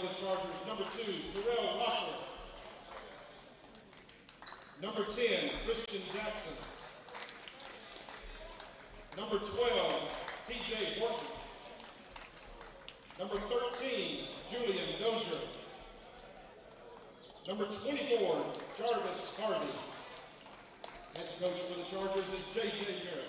for the Chargers, number 2, Terrell Russell. Number 10, Christian Jackson. Number 12, TJ Horton. Number 13, Julian Dozier. Number 24, Jarvis Harvey. Head coach for the Chargers is J.J. Merritt.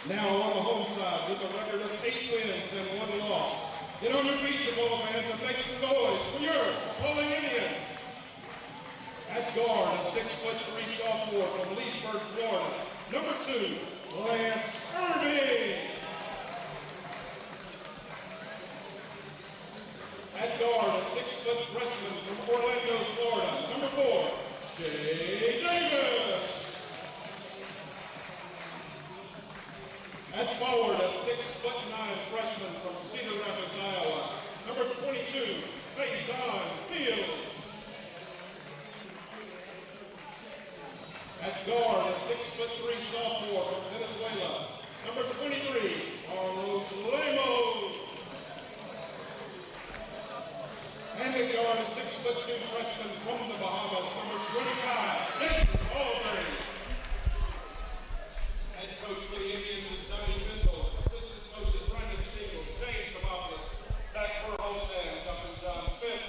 Now on the home side with a record of 8 wins and 1 loss. Get on your feet, Chipola fans, and make some noise for your Chipola Indians. At guard, a 6'3" sophomore from Leesburg, Florida. Number 2, Lance Irving. At guard, a 6-foot freshman from Orlando, Florida. Number 4, Shay Davis. At forward, a 6'9" freshman from Cedar Rapids, Iowa. Number 22, Faison Fields. At guard, a 6'3" sophomore from Venezuela. Number 23, Carlos Lemos. And at guard, a 6'2" freshman from the Bahamas. Number 25, Nick Albury. Head coach for the Indians is Donnie Chisel. Assistant coach is Brandon Siegel. James Demopolis. Zach Holstein, Justin John Smith.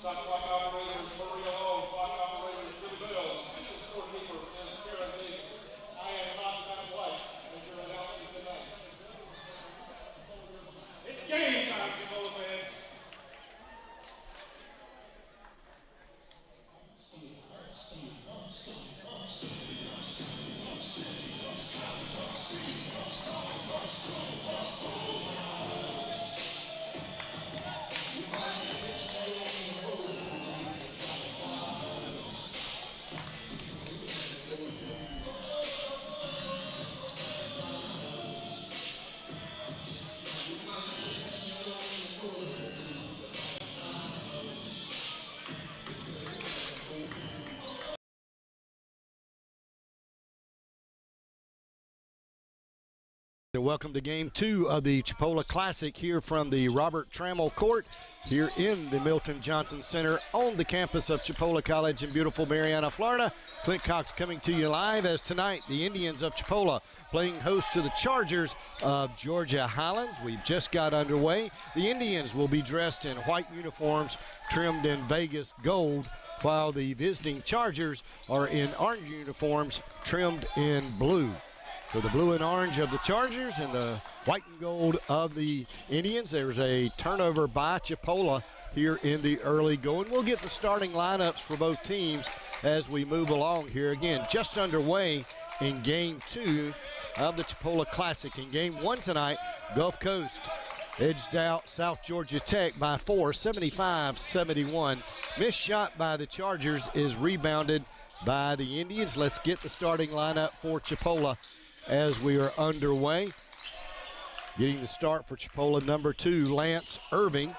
Shot clock operators Maria Lowe. Clock operators Bill Bill. Official scorekeeper is Karen Davis. I am not that white as your announcer tonight. It's game time, Chipola fans. Welcome to Game 2 of the Chipola Classic here from the Robert Trammell Court here in the Milton Johnson Center on the campus of Chipola College in beautiful Marianna, Florida. Clint Cox coming to you live as tonight the Indians of Chipola playing host to the Chargers of Georgia Highlands. We've just got underway. The Indians will be dressed in white uniforms trimmed in Vegas gold, while the visiting Chargers are in orange uniforms trimmed in blue. So the blue and orange of the Chargers and the white and gold of the Indians. There's a turnover by Chipola here in the early going. We'll get the starting lineups for both teams as we move along here. Again, just underway in Game 2 of the Chipola Classic. In Game 1 tonight, Gulf Coast edged out South Georgia Tech by 4, 75-71. Missed shot by the Chargers is rebounded by the Indians. Let's get the starting lineup for Chipola as we are underway. Getting the start for Chipola, number 2, Lance Irving,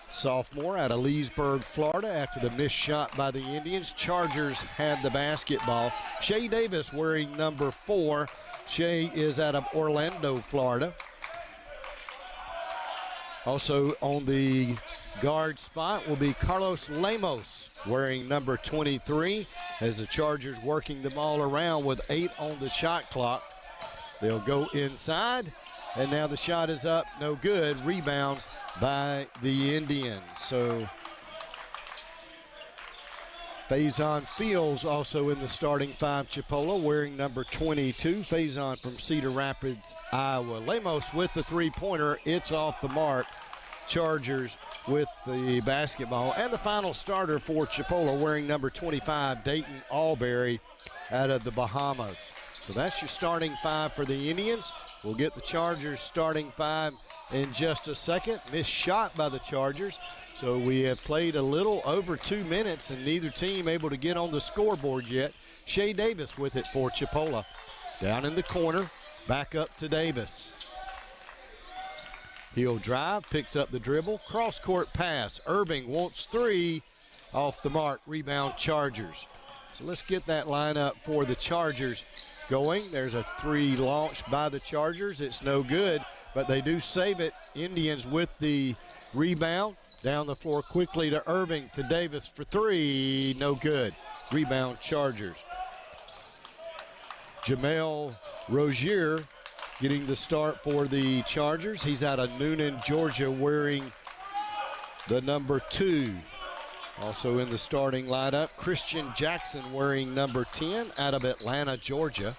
sophomore out of Leesburg, Florida, after the missed shot by the Indians. Chargers had the basketball. Shay Davis wearing number 4. Shay is out of Orlando, Florida. Also on the guard spot will be Carlos Lemos wearing number 23, as the Chargers working the ball around with 8 on the shot clock. They'll go inside, and now the shot is up, no good. Rebound by the Indians. So Faison Fields also in the starting 5, Chipola, wearing number 22. Faison from Cedar Rapids, Iowa. Lemos with the three-pointer. It's off the mark. Chargers with the basketball. And the final starter for Chipola, wearing number 25, Dayton Albury out of the Bahamas. So that's your starting 5 for the Indians. We'll get the Chargers starting 5 in just a second. Missed shot by the Chargers. So we have played a little over 2 minutes and neither team able to get on the scoreboard yet. Shay Davis with it for Chipola. Down in the corner, back up to Davis. He'll drive, picks up the dribble, cross-court pass. Irving wants three, off the mark, rebound Chargers. So let's get that lineup for the Chargers going. There's a three launched by the Chargers. It's no good, but they do save it. Indians with the rebound. Down the floor quickly to Irving, to Davis for three, no good. Rebound Chargers. Jamel Rozier getting the start for the Chargers. He's out of Noonan, Georgia, wearing the number 2. Also in the starting lineup, Christian Jackson wearing number 10 out of Atlanta, Georgia.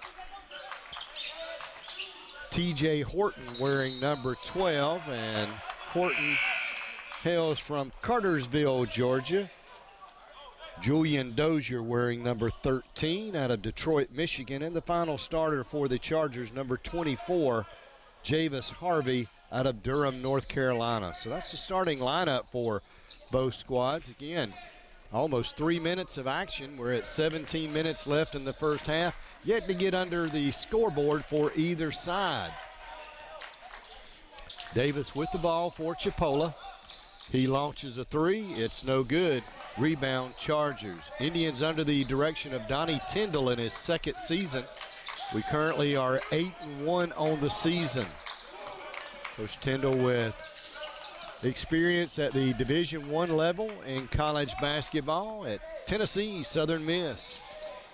TJ Horton wearing number 12, and Horton hails from Cartersville, Georgia. Julian Dozier wearing number 13 out of Detroit, Michigan. And the final starter for the Chargers, number 24, Javis Harvey out of Durham, North Carolina. So that's the starting lineup for both squads. Again, almost 3 minutes of action. We're at 17 minutes left in the first half. Yet to get under the scoreboard for either side. Davis with the ball for Chipola. He launches a three. It's no good. Rebound Chargers. Indians under the direction of Donnie Tyndall in his second season. We currently are 8-1 on the season. Coach Tyndall with experience at the Division I level in college basketball at Tennessee Southern Miss,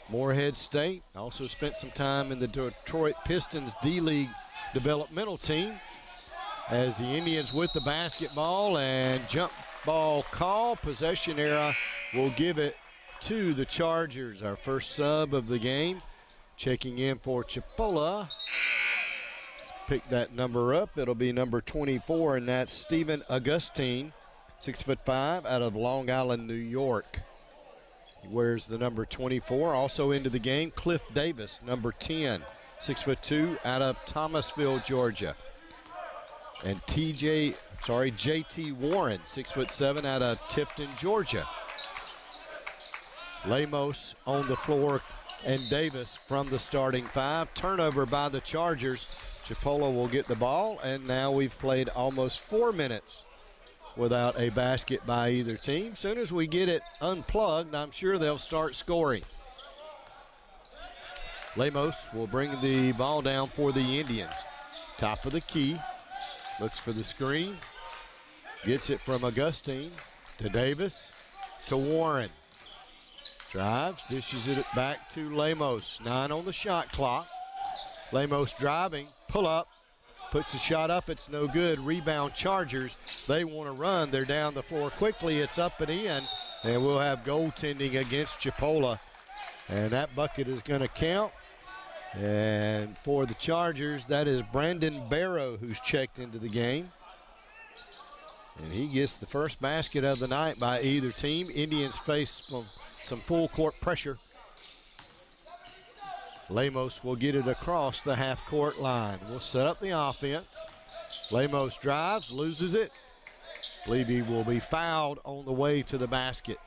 Morehead State. Also spent some time in the Detroit Pistons D-League developmental team. As the Indians with the basketball, and jump ball call, possession era will give it to the Chargers. Our first sub of the game, checking in for Chipola. Let's pick that number up. It'll be number 24, and that's Stephen Augustine, 6'5", out of Long Island, New York. He wears the number 24. Also into the game, Cliff Davis, number 10, 6'2", out of Thomasville, Georgia. And J.T. Warren, 6'7", out of Tifton, Georgia. Lemos on the floor, and Davis from the starting 5. Turnover by the Chargers. Chipola will get the ball, and now we've played almost 4 minutes without a basket by either team. Soon as we get it unplugged, I'm sure they'll start scoring. Lemos will bring the ball down for the Indians. Top of the key. Looks for the screen. Gets it from Augustine to Davis to Warren. Drives, dishes it back to Lemos. 9 on the shot clock. Lemos driving, pull up, puts the shot up. It's no good. Rebound Chargers. They want to run. They're down the floor quickly. It's up and in, and we'll have goaltending against Chipola. And that bucket is going to count. And for the Chargers, that is Brandon Barrow who's checked into the game. And he gets the first basket of the night by either team. Indians face some full court pressure. Lemos will get it across the half-court line. We'll set up the offense. Lemos drives, loses it. Levy will be fouled on the way to the basket.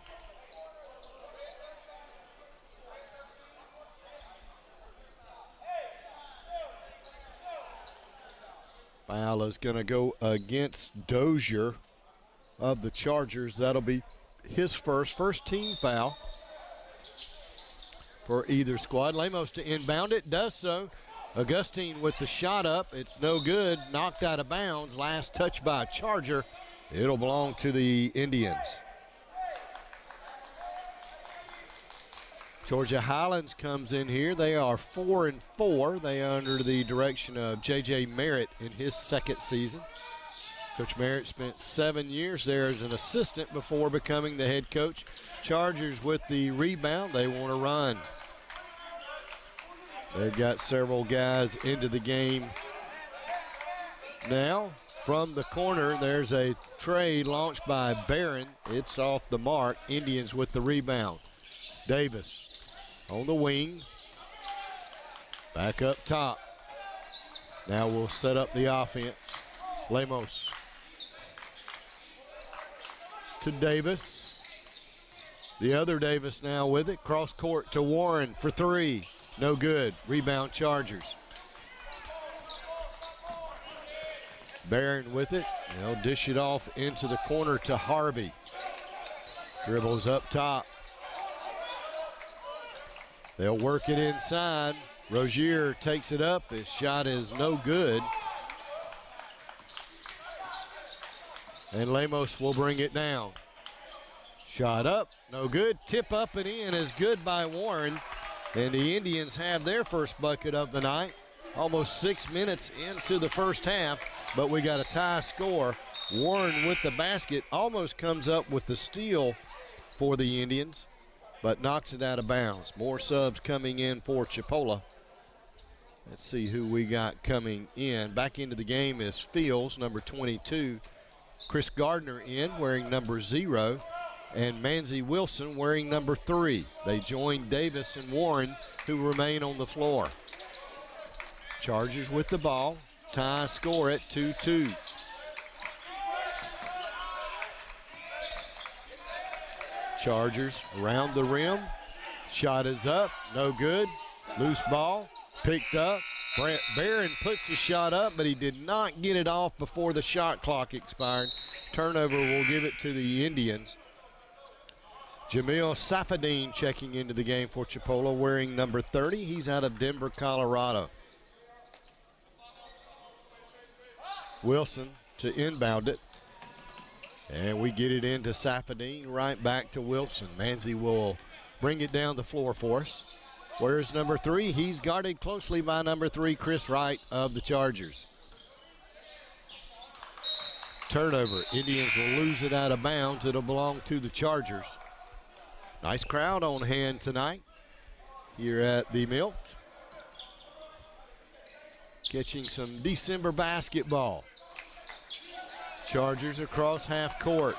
Foul is going to go against Dozier of the Chargers. That'll be his first team foul for either squad. Lemos to inbound it, does so. Augustine with the shot up. It's no good. Knocked out of bounds. Last touch by Charger. It'll belong to the Indians. Georgia Highlands comes in here. They are 4-4. They are under the direction of J.J. Merritt in his second season. Coach Merritt spent 7 years there as an assistant before becoming the head coach. Chargers with the rebound. They want to run. They've got several guys into the game now. From the corner, there's a trade launched by Barron. It's off the mark. Indians with the rebound. Davis on the wing. Back up top. Now we'll set up the offense. Lemos to Davis. The other Davis now with it. Cross court to Warren for three. No good. Rebound Chargers. Barron with it. They'll dish it off into the corner to Harvey. Dribbles up top. They'll work it inside. Rozier takes it up. His shot is no good. And Lemos will bring it down. Shot up, no good. Tip up and in is good by Warren. And the Indians have their first bucket of the night. Almost 6 minutes into the first half, but we got a tie score. Warren with the basket almost comes up with the steal for the Indians, but knocks it out of bounds. More subs coming in for Chipola. Let's see who we got coming in. Back into the game is Fields, number 22. Chris Gardner in, wearing number 0. And Manzi Wilson wearing number 3. They join Davis and Warren, who remain on the floor. Chargers with the ball. Tie score at 2-2. Chargers around the rim. Shot is up, no good. Loose ball, picked up. Barron puts the shot up, but he did not get it off before the shot clock expired. Turnover will give it to the Indians. Jamil Safadine checking into the game for Chipola, wearing number 30. He's out of Denver, Colorado. Wilson to inbound it. And we get it into Safadine, right back to Wilson. Manzi will bring it down the floor for us. Where's number 3? He's guarded closely by number 3, Chris Wright of the Chargers. Turnover. Indians will lose it out of bounds. It'll belong to the Chargers. Nice crowd on hand tonight here at the Milt. Catching some December basketball. Chargers across half court.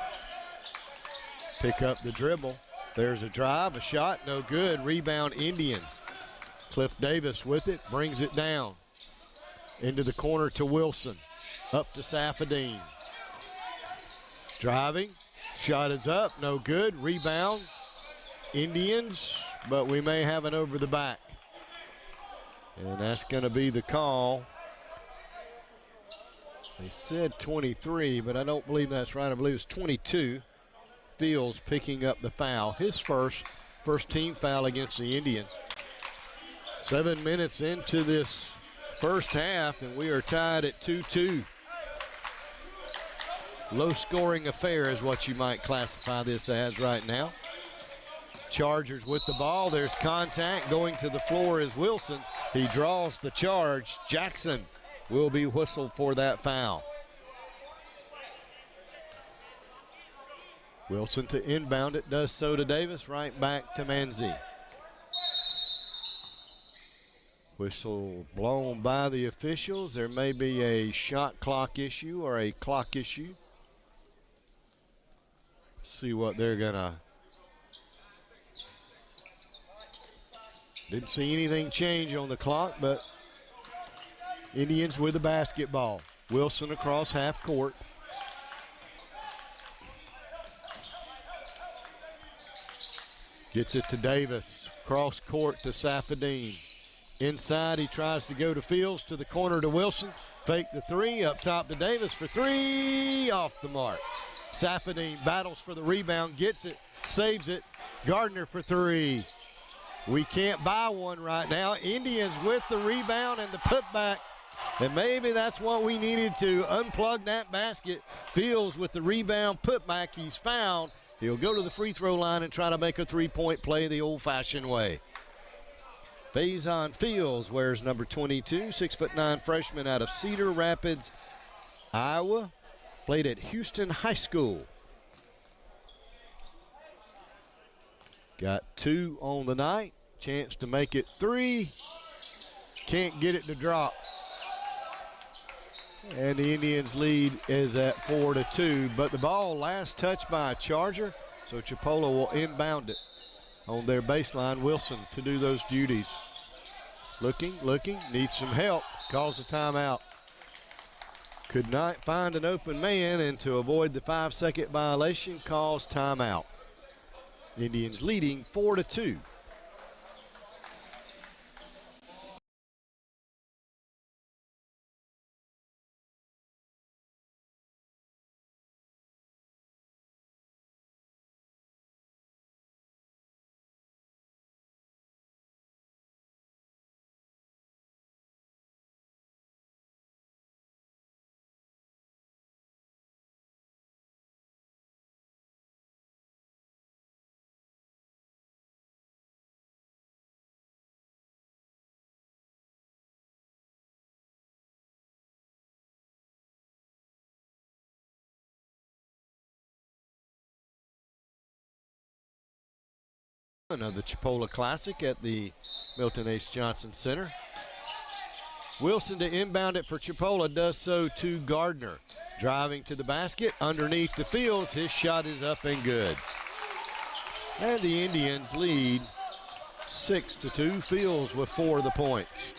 Pick up the dribble. There's a drive, a shot, no good. Rebound Indian. Cliff Davis with it, brings it down. Into the corner to Wilson. Up to Safadine. Driving, shot is up, no good. Rebound Indians, but we may have it over the back. And that's going to be the call. They said 23, but I don't believe that's right. I believe it's 22. Fields picking up the foul. His first team foul against the Indians. 7 minutes into this first half, and we are tied at 2-2. Low-scoring affair is what you might classify this as right now. Chargers with the ball. There's contact. Going to the floor is Wilson. He draws the charge. Jackson will be whistled for that foul. Wilson to inbound it, does so to Davis, right back to Manzi. Whistle blown by the officials. There may be a shot clock issue or a clock issue. See what they're gonna. Didn't see anything change on the clock, but Indians with the basketball. Wilson across half court. Gets it to Davis. Cross court to Safadine. Inside, he tries to go to Fields, to the corner to Wilson. Fake the 3, up top to Davis for 3, off the mark. Safadine battles for the rebound, gets it, saves it. Gardner for 3. We can't buy one right now. Indians with the rebound and the putback. And maybe that's what we needed to unplug that basket. Fields with the rebound, putback. He's fouled. He'll go to the free throw line and try to make a three-point play the old-fashioned way. Faison Fields wears number 22, 6'9" freshman out of Cedar Rapids, Iowa. Played at Houston High School. Got 2 on the night. Chance to make it 3. Can't get it to drop. And the Indians' lead is at 4-2. But the ball last touched by a Charger, so Chipola will inbound it on their baseline. Wilson to do those duties. Looking, needs some help. Calls a timeout. Could not find an open man, and to avoid the 5-second violation, calls timeout. Indians leading 4-2. of the Chipola Classic at the Milton H. Johnson Center. Wilson to inbound it for Chipola, does so to Gardner. Driving to the basket, underneath the Fields, his shot is up and good. And the Indians lead 6-2. Fields with 4 of the points.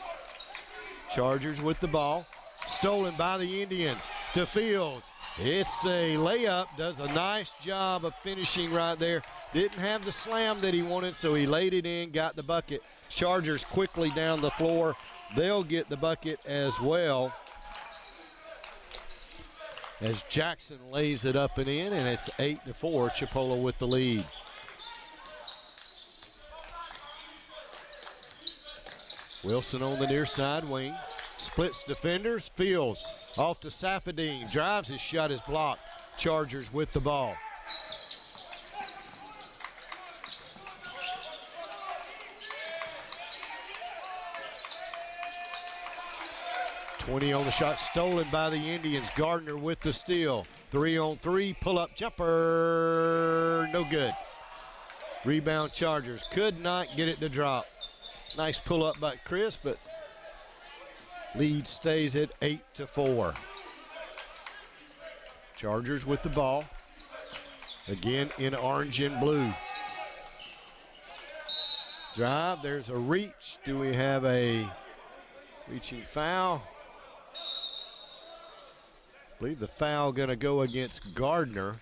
Chargers with the ball, stolen by the Indians to Fields. It's a layup, does a nice job of finishing right there. Didn't have the slam that he wanted, so he laid it in, got the bucket. Chargers quickly down the floor. They'll get the bucket as well, as Jackson lays it up and in, and it's 8-4, Chipola with the lead. Wilson on the near side wing, splits defenders, Fields off to Safadine, drives, his shot is blocked. Chargers with the ball. On the shot, stolen by the Indians. Gardner with the steal. 3-on-3, pull-up jumper, no good. Rebound Chargers, could not get it to drop. Nice pull-up by Chris, but lead stays at 8-4. Chargers with the ball. Again in orange and blue. Drive, there's a reach. Do we have a reaching foul? I believe the foul going to go against Gardner,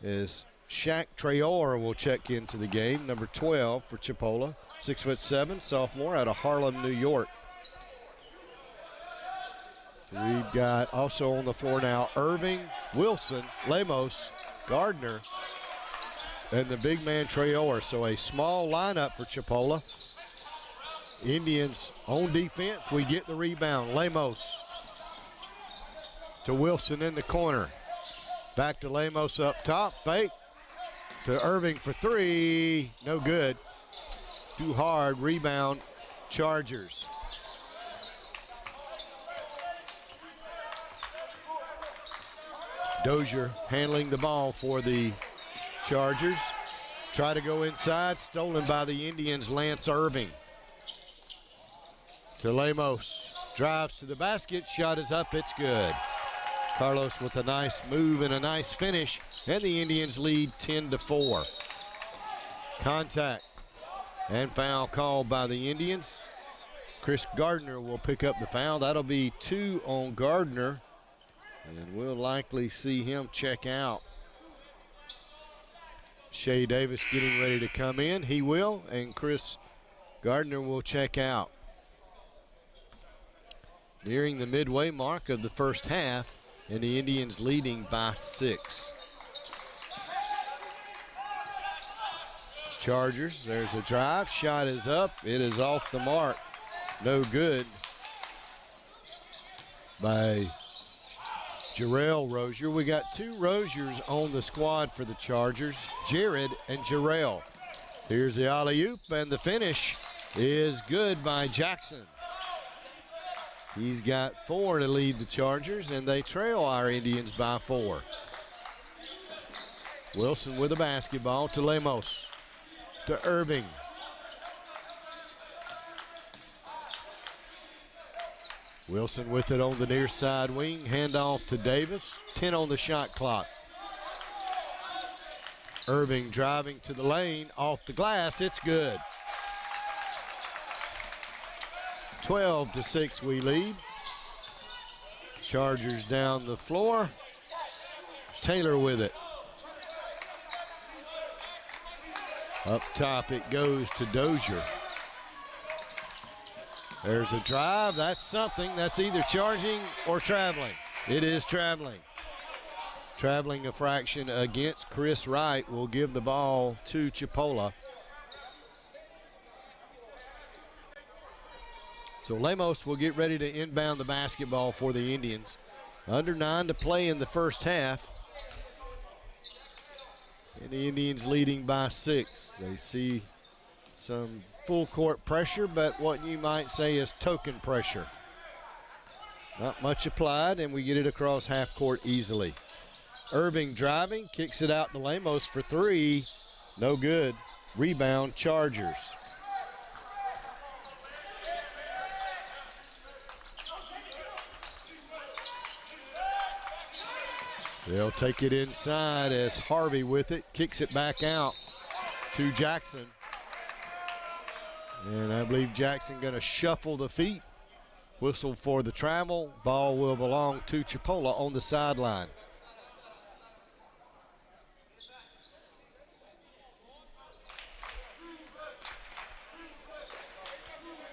as Shaq Traore will check into the game, number 12 for Chipola, 6'7", sophomore out of Harlem, New York. So we've got also on the floor now Irving, Wilson, Lemos, Gardner, and the big man Traore. So a small lineup for Chipola. Indians on defense, we get the rebound. Lemos to Wilson in the corner. Back to Lemos up top. Fake to Irving for 3. No good. Too hard. Rebound. Chargers. Dozier handling the ball for the Chargers. Try to go inside. Stolen by the Indians. Lance Irving. To Lemos. Drives to the basket. Shot is up. It's good. Carlos with a nice move and a nice finish, and the Indians lead 10-4. Contact and foul called by the Indians. Chris Gardner will pick up the foul. That'll be 2 on Gardner, and we'll likely see him check out. Shea Davis getting ready to come in. He will, and Chris Gardner will check out. Nearing the midway mark of the first half, and the Indians leading by 6. Chargers, there's a drive. Shot is up. It is off the mark. No good by Jarrell Rozier. We got 2 Roziers on the squad for the Chargers, Jared and Jarrell. Here's the alley-oop, and the finish is good by Jackson. He's got 4 to lead the Chargers, and they trail our Indians by 4. Wilson with a basketball to Lemos, to Irving. Wilson with it on the near side wing, handoff to Davis, 10 on the shot clock. Irving driving to the lane, off the glass, it's good. 12-6 we lead. Chargers down the floor. Taylor with it. Up top it goes to Dozier. There's a drive. That's something. That's either charging or traveling. It is traveling. Traveling a fraction against Chris Wright will give the ball to Chipola. So Lemos will get ready to inbound the basketball for the Indians. Under 9 to play in the first half. And the Indians leading by 6. They see some full court pressure, but what you might say is token pressure. Not much applied, and we get it across half court easily. Irving driving, kicks it out to Lemos for 3. No good. Rebound, Chargers. They'll take it inside as Harvey with it, kicks it back out to Jackson. And I believe Jackson going to shuffle the feet. Whistle for the travel. Ball will belong to Chipola on the sideline.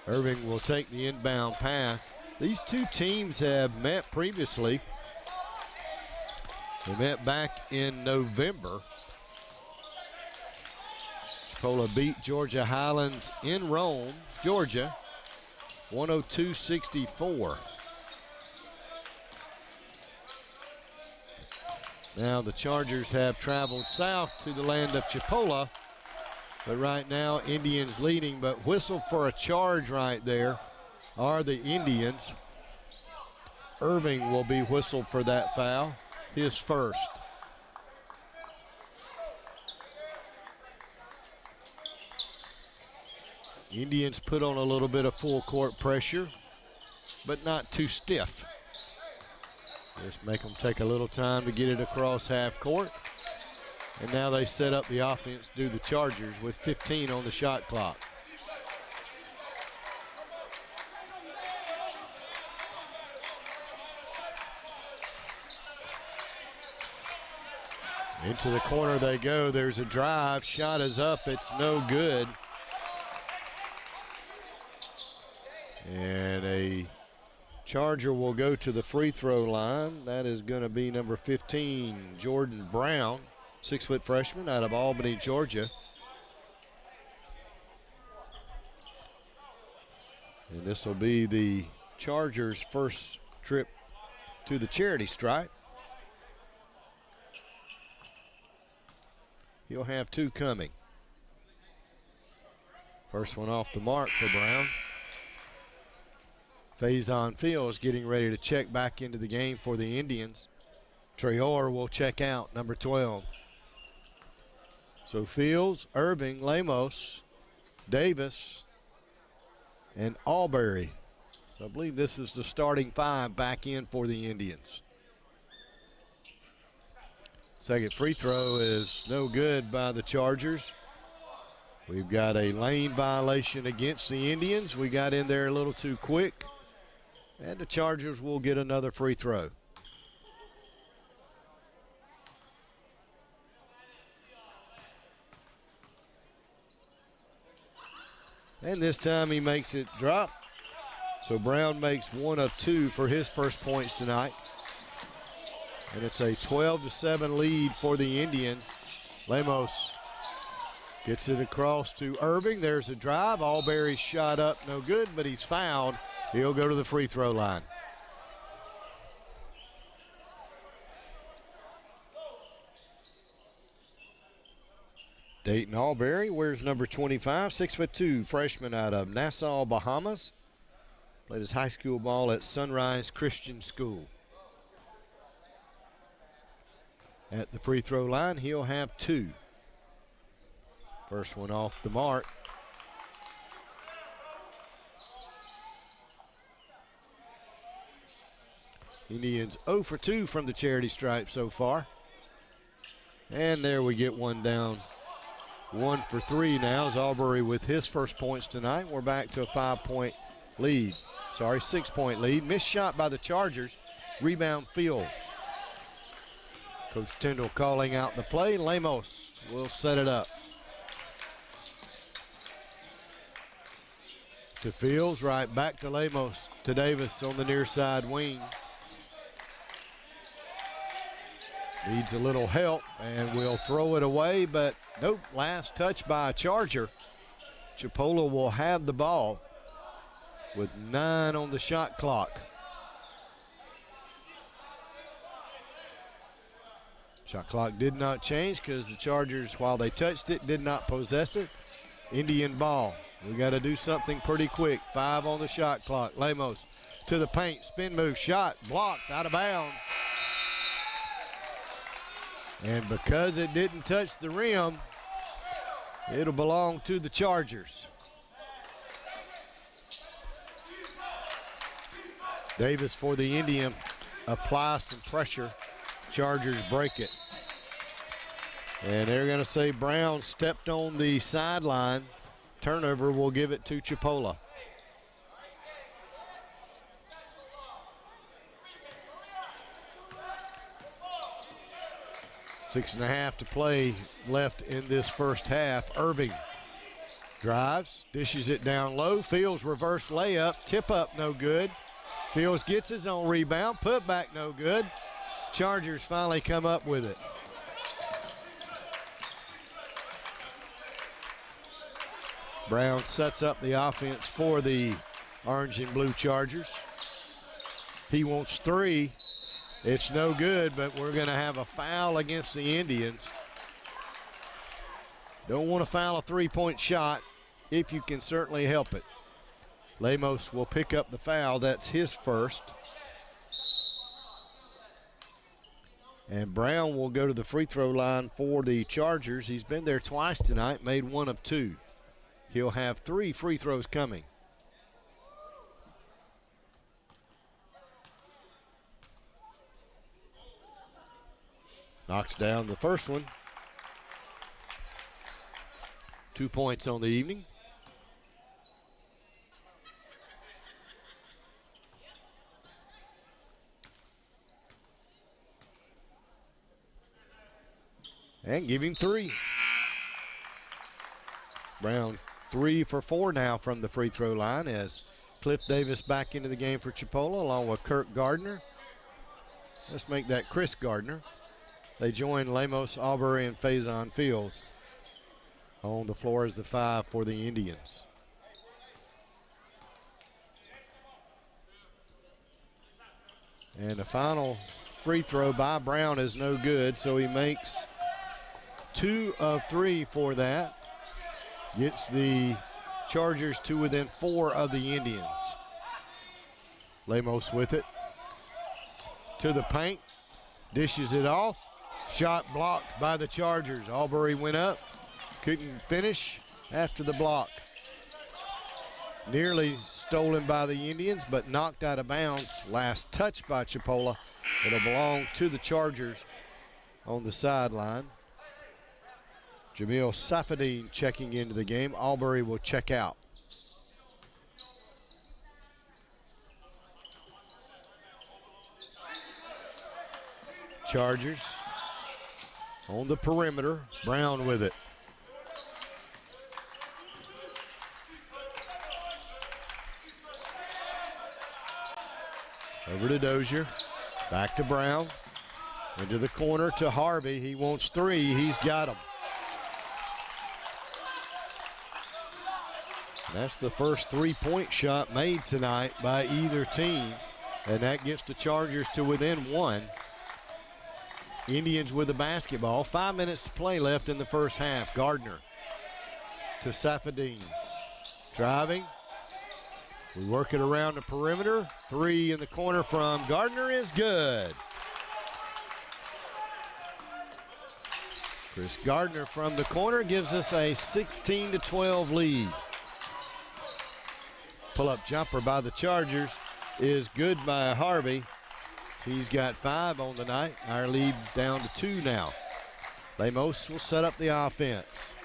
Irving will take the inbound pass. These two teams have met previously. They met back in November. Chipola beat Georgia Highlands in Rome, Georgia, 102-64. Now the Chargers have traveled south to the land of Chipola, but right now Indians leading, but whistle for a charge right there are the Indians. Irving will be whistled for that foul, his first. Indians put on a little bit of full court pressure, but not too stiff. Just make them take a little time to get it across half court. And now they set up the offense, do the Chargers with 15 on the shot clock. Into the corner they go. There's a drive. Shot is up. It's no good. And a Charger will go to the free throw line. That is going to be number 15, Jordan Brown, 6-foot freshman out of Albany, Georgia. And this will be the Chargers' first trip to the charity stripe. He'll have two coming. First one off the mark for Brown. Faison Fields getting ready to check back into the game for the Indians. Traore will check out, number 12. So Fields, Irving, Lemos, Davis, and Albury. So I believe this is the starting five back in for the Indians. Second free throw is no good by the Chargers. We've got a lane violation against the Indians. We got in there a little too quick. And the Chargers will get another free throw. And this time he makes it drop. So Brown makes one of two for his first points tonight. And it's a 12-7 lead for the Indians. Lemos gets it across to Irving. There's a drive. Albury's shot up, no good, but he's fouled. He'll go to the free throw line. Dayton Albury wears number 25, 6'2", freshman out of Nassau, Bahamas. Played his high school ball at Sunrise Christian School. At the free throw line, he'll have two. First one off the mark. Indians 0 for 2 from the charity stripe so far. And there we get one down. 1 for 3 now is Albury with his first points tonight. We're back to a 5-point lead. Sorry, 6-point lead. Missed shot by the Chargers. Rebound Fields. Coach Tyndall calling out the play. Lemos will set it up. To Fields, right back to Lemos, to Davis on the near side wing. Needs a little help and will throw it away, but nope, last touch by a Charger. Chipola will have the ball with 9 on the shot clock. Shot clock did not change because the Chargers, while they touched it, did not possess it. Indian ball. We got to do something pretty quick. 5 on the shot clock. Lemos to the paint, spin move, shot, blocked, out of bounds. And because it didn't touch the rim, It'll belong to the Chargers. Davis for the Indian. Apply some pressure. Chargers break it. And they're going to say Brown stepped on the sideline. Turnover will give it to Chipola. 6.5 to play left in this first half. Irving drives, dishes it down low. Fields reverse layup, tip up no good. Fields gets his own rebound, put back no good. Chargers finally come up with it. Brown sets up the offense for the orange and blue Chargers. He wants three. It's no good, but we're going to have a foul against the Indians. Don't want to foul a three-point shot if you can certainly help it. Lemos will pick up the foul. That's his first. And Brown will go to the free throw line for the Chargers. He's been there twice tonight, made one of two. He'll have 3 free throws coming. Knocks down the first one. 2 points on the evening. And give him 3. Brown 3 for 4 now from the free throw line as Cliff Davis back into the game for Chipola along with Kirk Gardner. Let's make that Chris Gardner. They join Lemos, Aubrey, and Faison Fields. On the floor is the 5 for the Indians. And the final free throw by Brown is no good, so he makes 2 of 3 for that. Gets the Chargers to within 4 of the Indians. Lemos with it. To the paint. Dishes it off. Shot blocked by the Chargers. Aubrey went up. Couldn't finish after the block. Nearly stolen by the Indians, but knocked out of bounds. Last touch by Chipola. It'll belong to the Chargers on the sideline. Jamil Safadine checking into the game. Aubrey will check out. Chargers on the perimeter. Brown with it. Over to Dozier. Back to Brown. Into the corner to Harvey. He wants 3. He's got them. That's the first 3-point shot made tonight by either team. And that gets the Chargers to within 1. Indians with the basketball. 5 minutes to play left in the first half. Gardner to Safadine. Driving. We work it around the perimeter. 3 in the corner from Gardner is good. Chris Gardner from the corner gives us a 16-12 lead. Pull-up jumper by the Chargers is good by Harvey. He's got 5 on the night. Our lead down to 2 now. Lemos will set up the offense.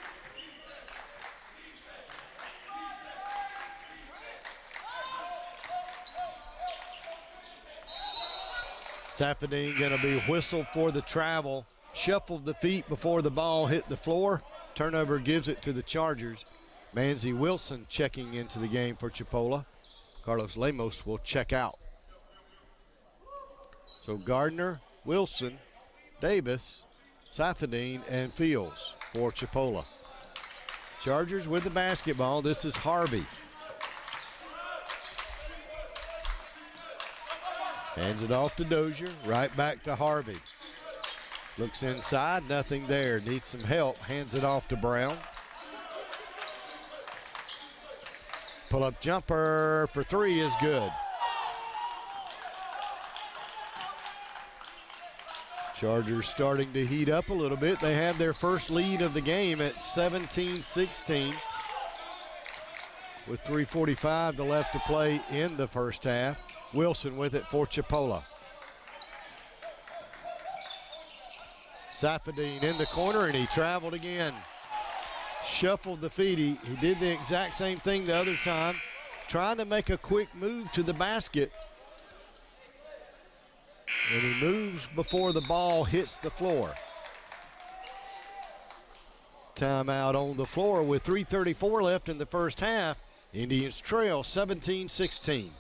Safadine going to be whistled for the travel. Shuffled the feet before the ball hit the floor. Turnover gives it to the Chargers. Manzi Wilson checking into the game for Chipola. Carlos Lemos will check out. So Gardner, Wilson, Davis, Safadine, and Fields for Chipola. Chargers with the basketball. This is Harvey. Hands it off to Dozier. Right back to Harvey. Looks inside, nothing there. Needs some help. Hands it off to Brown. Pull-up jumper for 3 is good. Chargers starting to heat up a little bit. They have their first lead of the game at 17-16 with 3:45 left to play in the first half. Wilson with it for Chipola. Safadine in the corner, and he traveled again. Shuffled the feet. He did the exact same thing the other time, trying to make a quick move to the basket. And he moves before the ball hits the floor. Timeout on the floor with 3:34 left in the first half. Indians trail 17-16.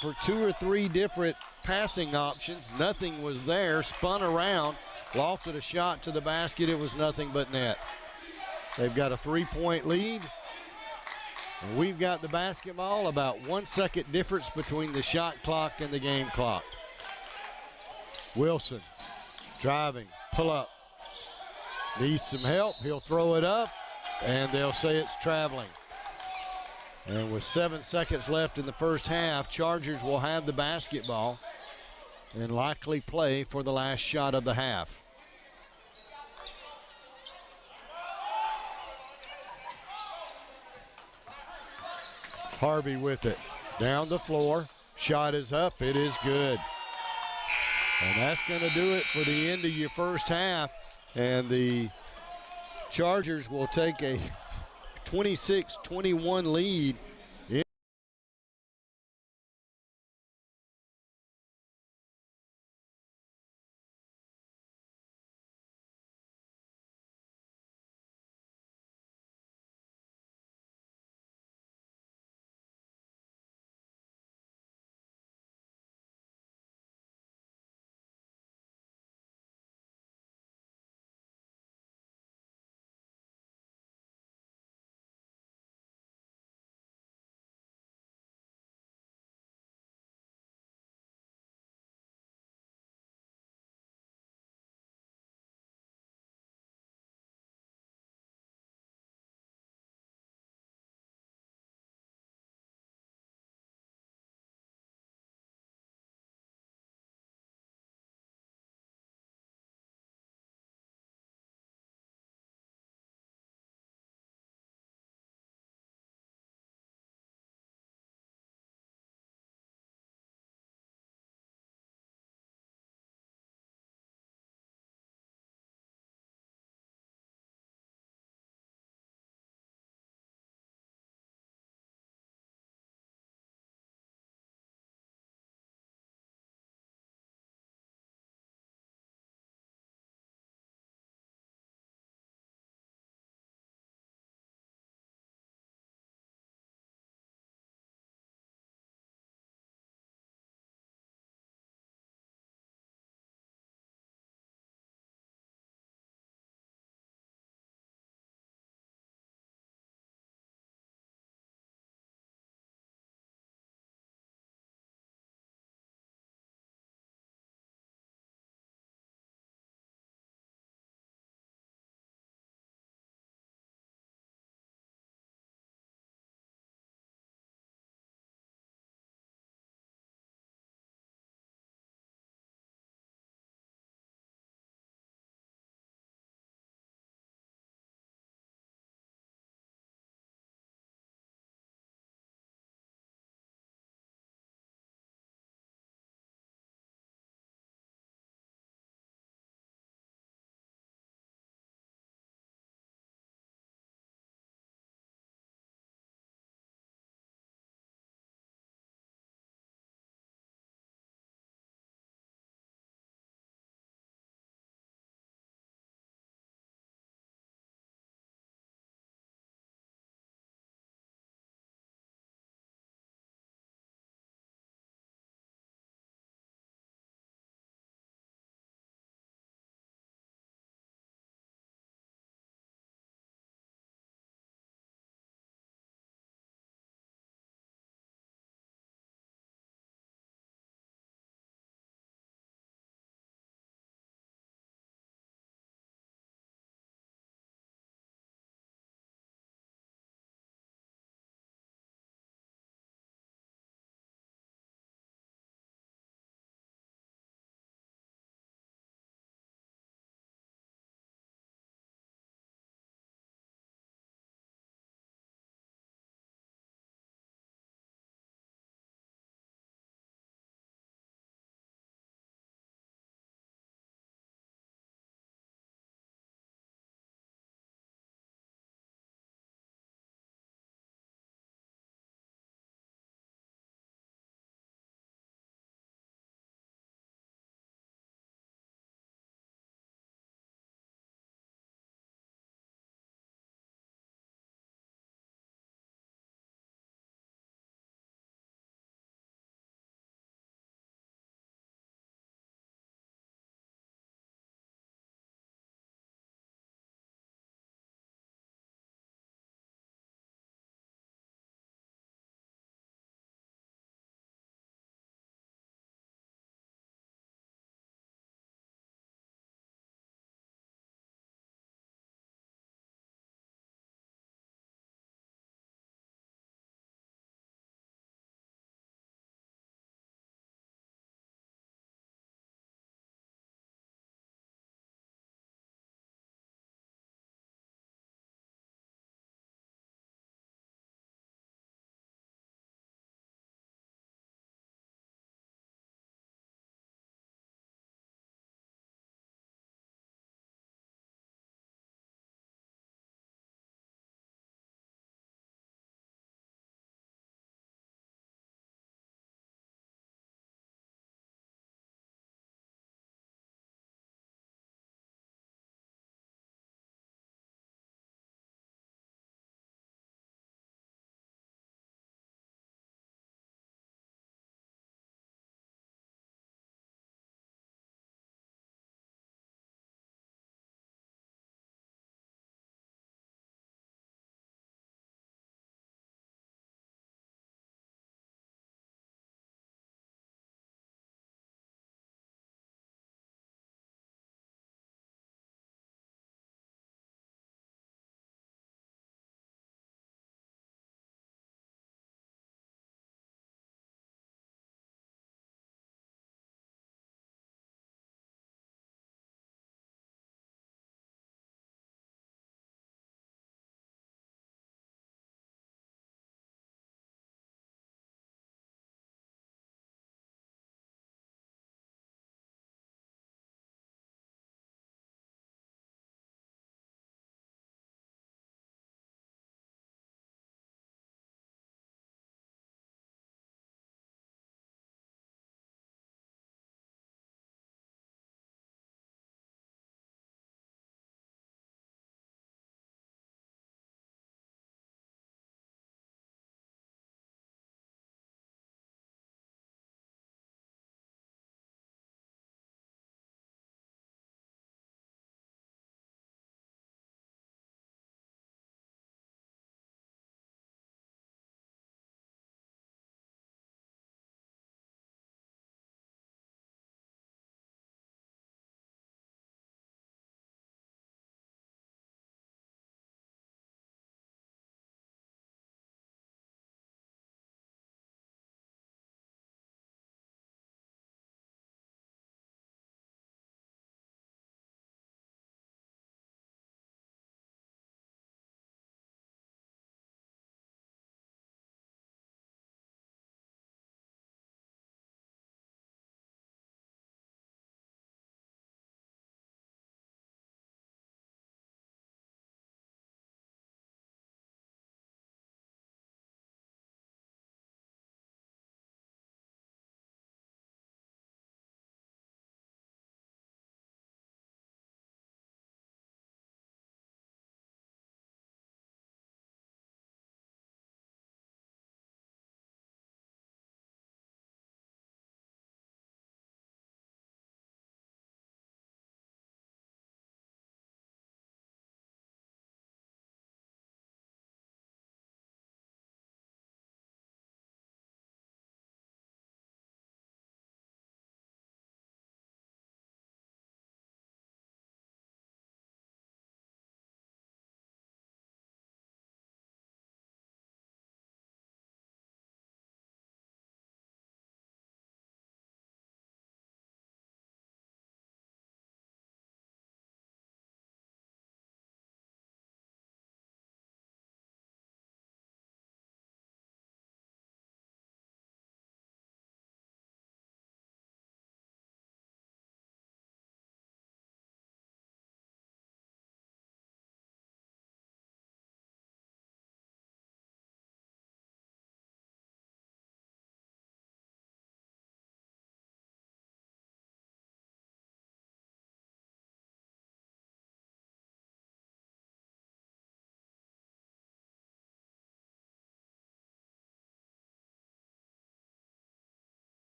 for 2 or 3 different passing options. Nothing was there. Spun around, lofted a shot to the basket. It was nothing but net. They've got a 3-point lead. And we've got the basketball. About 1 second difference between the shot clock and the game clock. Wilson driving, pull up. Needs some help. He'll throw it up, and they'll say it's traveling. And with 7 seconds left in the first half, Chargers will have the basketball and likely play for the last shot of the half. Harvey with it. Down the floor. Shot is up. It is good. And that's going to do it for the end of your first half. And the Chargers will take a 26-21 lead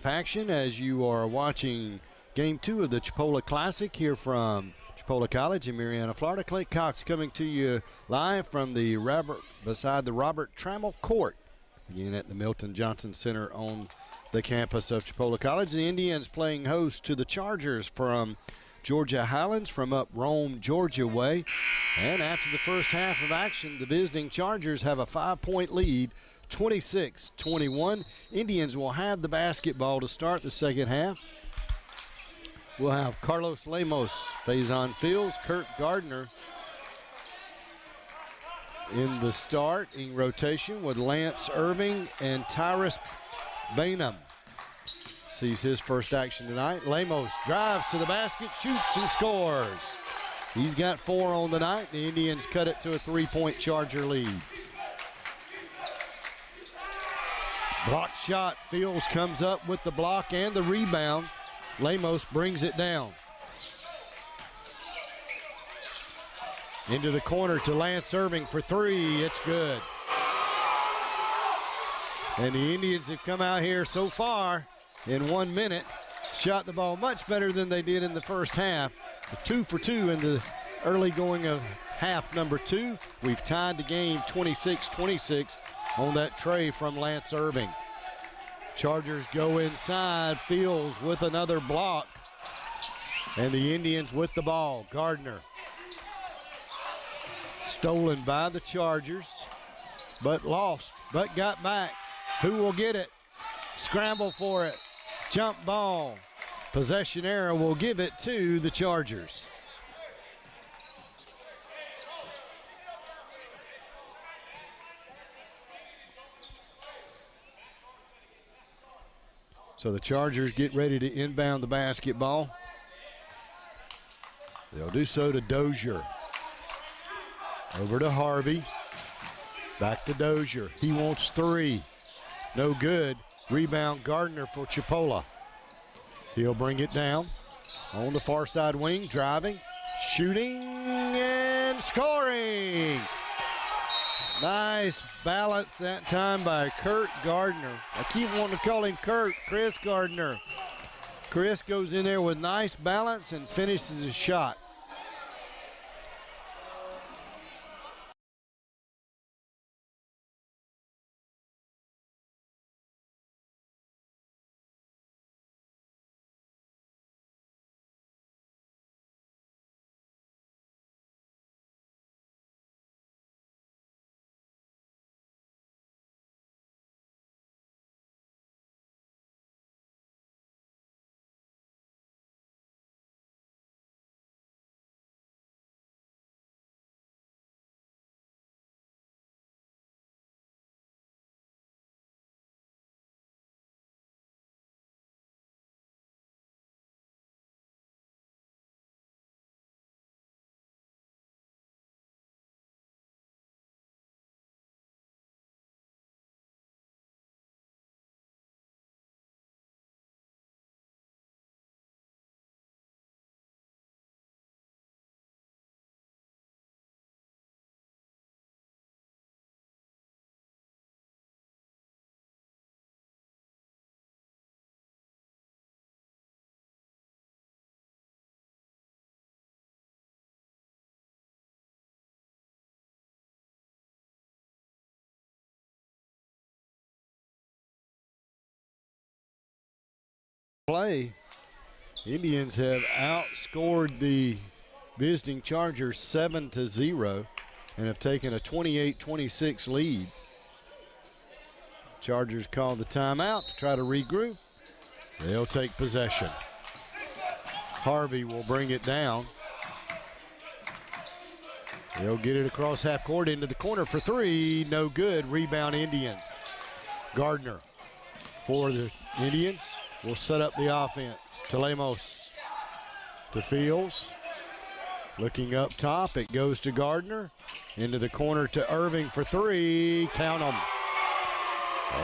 action as you are watching Game 2 of the Chipola Classic here from Chipola College in Marianna, Florida. Clay Cox coming to you live from beside the Robert Trammell Court, again at the Milton Johnson Center on the campus of Chipola College. The Indians playing host to the Chargers from Georgia Highlands from up Rome, Georgia way. And after the first half of action, the visiting Chargers have a 5-point lead, 26-21. Indians will have the basketball to start the second half. We'll have Carlos Lemos, Faison Fields, Kurt Gardner in the starting rotation with Lance Irving and Tyrus Bainham. Sees his first action tonight. Lemos drives to the basket, shoots and scores. He's got 4 on the night. The Indians cut it to a 3-point Charger lead. Block shot. Fields comes up with the block and the rebound. Lemos brings it down. Into the corner to Lance Irving for 3. It's good. And the Indians have come out here so far in 1 minute, shot the ball much better than they did in the first half. 2 for 2 in the early going of half number 2. We've tied the game 26-26 on that tray from Lance Irving. Chargers go inside. Fields with another block. And the Indians with the ball. Gardner. Stolen by the Chargers, but lost, but got back. Who will get it? Scramble for it. Jump ball. Possession error will give it to the Chargers. So the Chargers get ready to inbound the basketball. They'll do so to Dozier. Over to Harvey. Back to Dozier. He wants 3. No good. Rebound Gardner for Chipola. He'll bring it down. On the far side wing, driving, shooting, and scoring. Nice balance that time by Kurt Gardner. I keep wanting to call him Kurt, Chris Gardner. Chris goes in there with nice balance and finishes his shot. Play. Indians have outscored the visiting Chargers 7-0 and have taken a 28-26 lead. Chargers call the timeout to try to regroup. They'll take possession. Harvey will bring it down. They'll get it across half court into the corner for 3. No good. Rebound Indians. Gardner for the Indians will set up the offense. To Lemos. To Fields. Looking up top. It goes to Gardner. Into the corner to Irving for 3. Count them.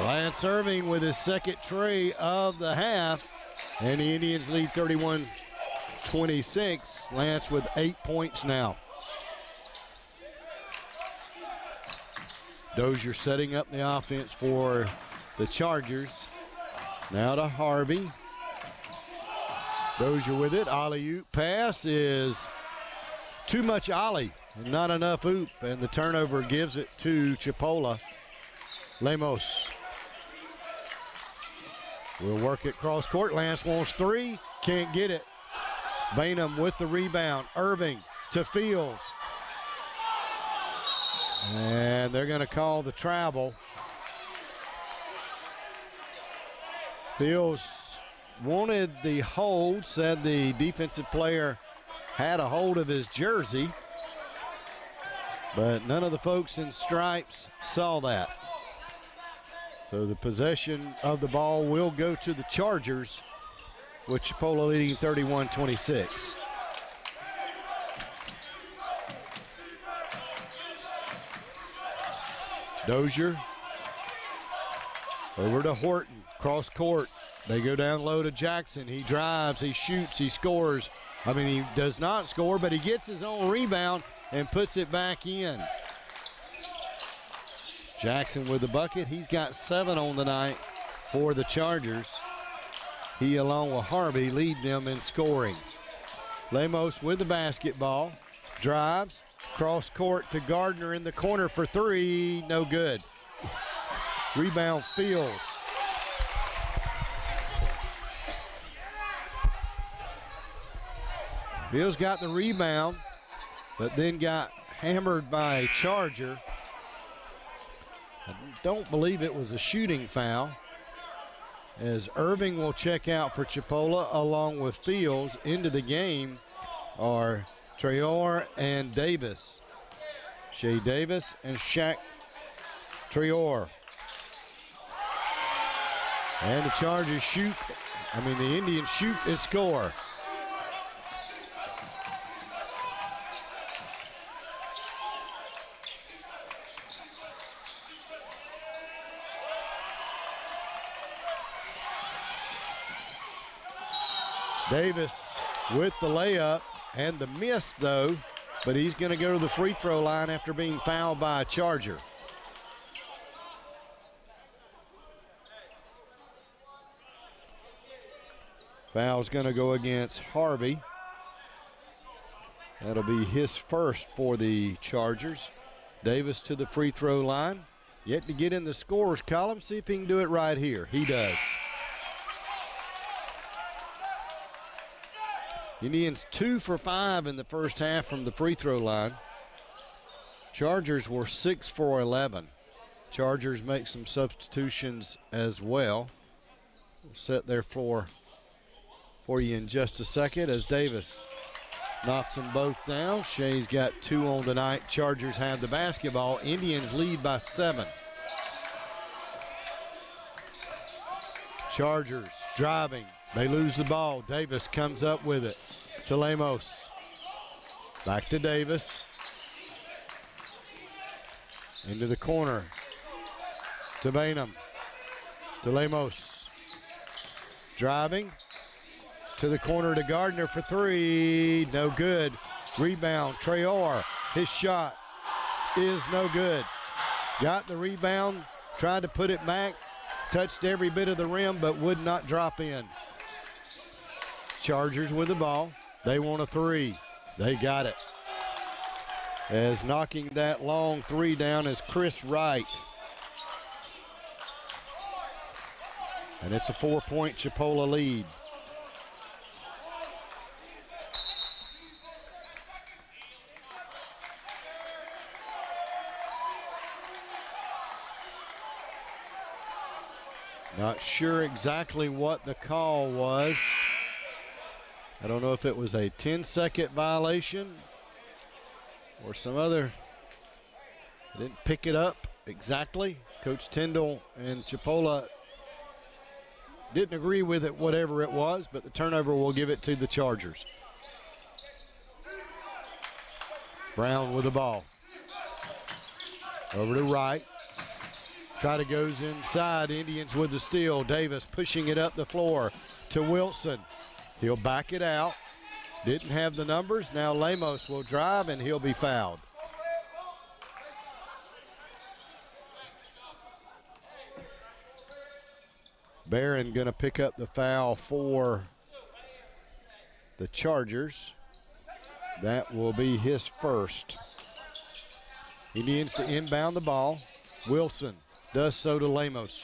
Lance Irving with his second tray of the half. And the Indians lead 31-26. Lance with 8 points now. Dozier setting up the offense for the Chargers. Now to Harvey. Dozier with it. Alley-oop pass is too much ollie and not enough oop, and the turnover gives it to Chipola. Lemos will work it cross court. Lance wants three, can't get it. Bainham with the rebound. Irving to Fields. And they're going to call the travel. Fields wanted the hold, said the defensive player had a hold of his jersey, but none of the folks in stripes saw that. So the possession of the ball will go to the Chargers, with Chipola leading 31-26. Dozier over to Horton, cross court. They go down low to Jackson. He drives, he shoots, he scores. I mean, he does not score, but he gets his own rebound and puts it back in. Jackson with the bucket. He's got 7 on the night for the Chargers. He, along with Harvey, lead them in scoring. Lemos with the basketball. Drives. Cross court to Gardner in the corner for 3. No good. Rebound Fields. Fields got the rebound, but then got hammered by a Charger. I don't believe it was a shooting foul, as Irving will check out for Chipola along with Fields. Into the game are Traore and Davis. Shea Davis and Shaq Traore. And the Chargers shoot, the Indians shoot and score. Davis with the layup and the miss, though, but he's going to go to the free throw line after being fouled by a Charger. Foul's going to go against Harvey. That'll be his first for the Chargers. Davis to the free throw line. Yet to get in the scores column. See if he can do it right here. He does. Indians 2 for 5 in the first half from the free throw line. Chargers were 6 for 11. Chargers make some substitutions as well. We'll set their floor for you in just a second as Davis knocks them both down. Shea's got 2 on tonight. Chargers have the basketball. Indians lead by 7. Chargers driving. They lose the ball. Davis comes up with it to Lemos. Back to Davis. Into the corner to Bainham. To Lemos. Driving to the corner to Gardner for 3. No good. Rebound. Traore. His shot is no good. Got the rebound. Tried to put it back. Touched every bit of the rim but would not drop in. Chargers with the ball. They want a 3. They got it. As knocking that long 3 down is Chris Wright. And it's a 4-point Chipola lead. Not sure exactly what the call was. I don't know if it was a 10-second violation or some other. I didn't pick it up exactly. Coach Tyndall and Chipola didn't agree with it, whatever it was, but the turnover will give it to the Chargers. Brown with the ball. Over to Wright. Try to goes inside. Indians with the steal. Davis pushing it up the floor to Wilson. He'll back it out. Didn't have the numbers. Now Lemos will drive and he'll be fouled. Barron going to pick up the foul for the Chargers. That will be his first. Indians to inbound the ball. Wilson does so to Lemos.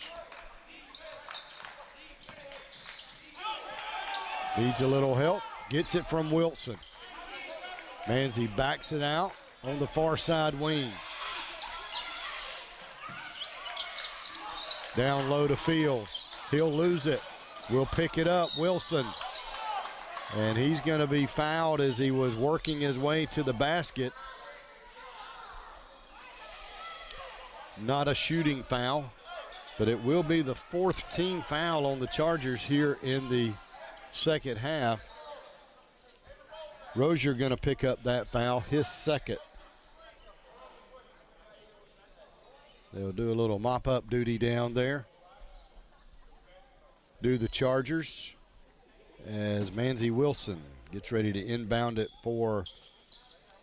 Needs a little help. Gets it from Wilson. Manzi backs it out on the far side wing. Down low to Fields. He'll lose it. Will pick it up. Wilson. And he's going to be fouled as he was working his way to the basket. Not a shooting foul, but it will be the fourth team foul on the Chargers here in the second half. Rozier going to pick up that foul, his second. They'll do a little mop-up duty down there. Do the Chargers as Manzi Wilson gets ready to inbound it for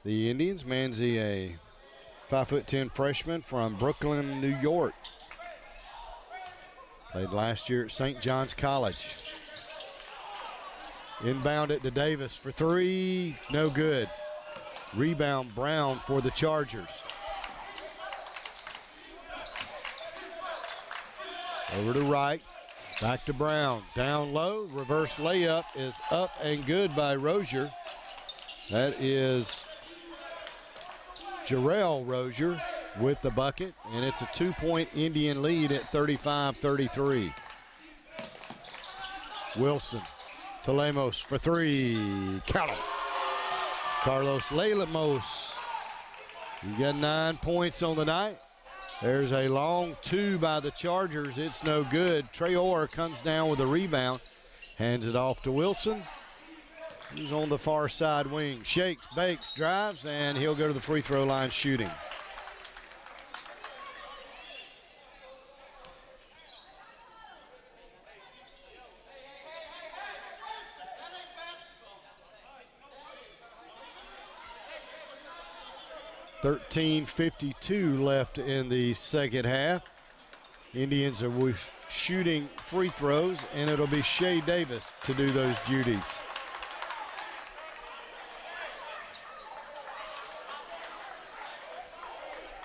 the Indians. Manzi, a 5'10" freshman from Brooklyn, New York. Played last year at St. John's College. Inbound it to Davis for three, no good. Rebound Brown for the Chargers. Over to Wright, back to Brown. Down low, reverse layup is up and good by Rozier. That is Jarrell Rozier with the bucket, and it's a 2-point Indian lead at 35-33. Wilson to Lemos for three. Count it. Carlos Lemos. He got 9 points on the night. There's a long two by the Chargers. It's no good. Traore comes down with a rebound. Hands it off to Wilson. He's on the far side wing. Shakes, bakes, drives, and he'll go to the free throw line shooting. .52 left in the second half. Indians are shooting free throws, and it'll be Shea Davis to do those duties.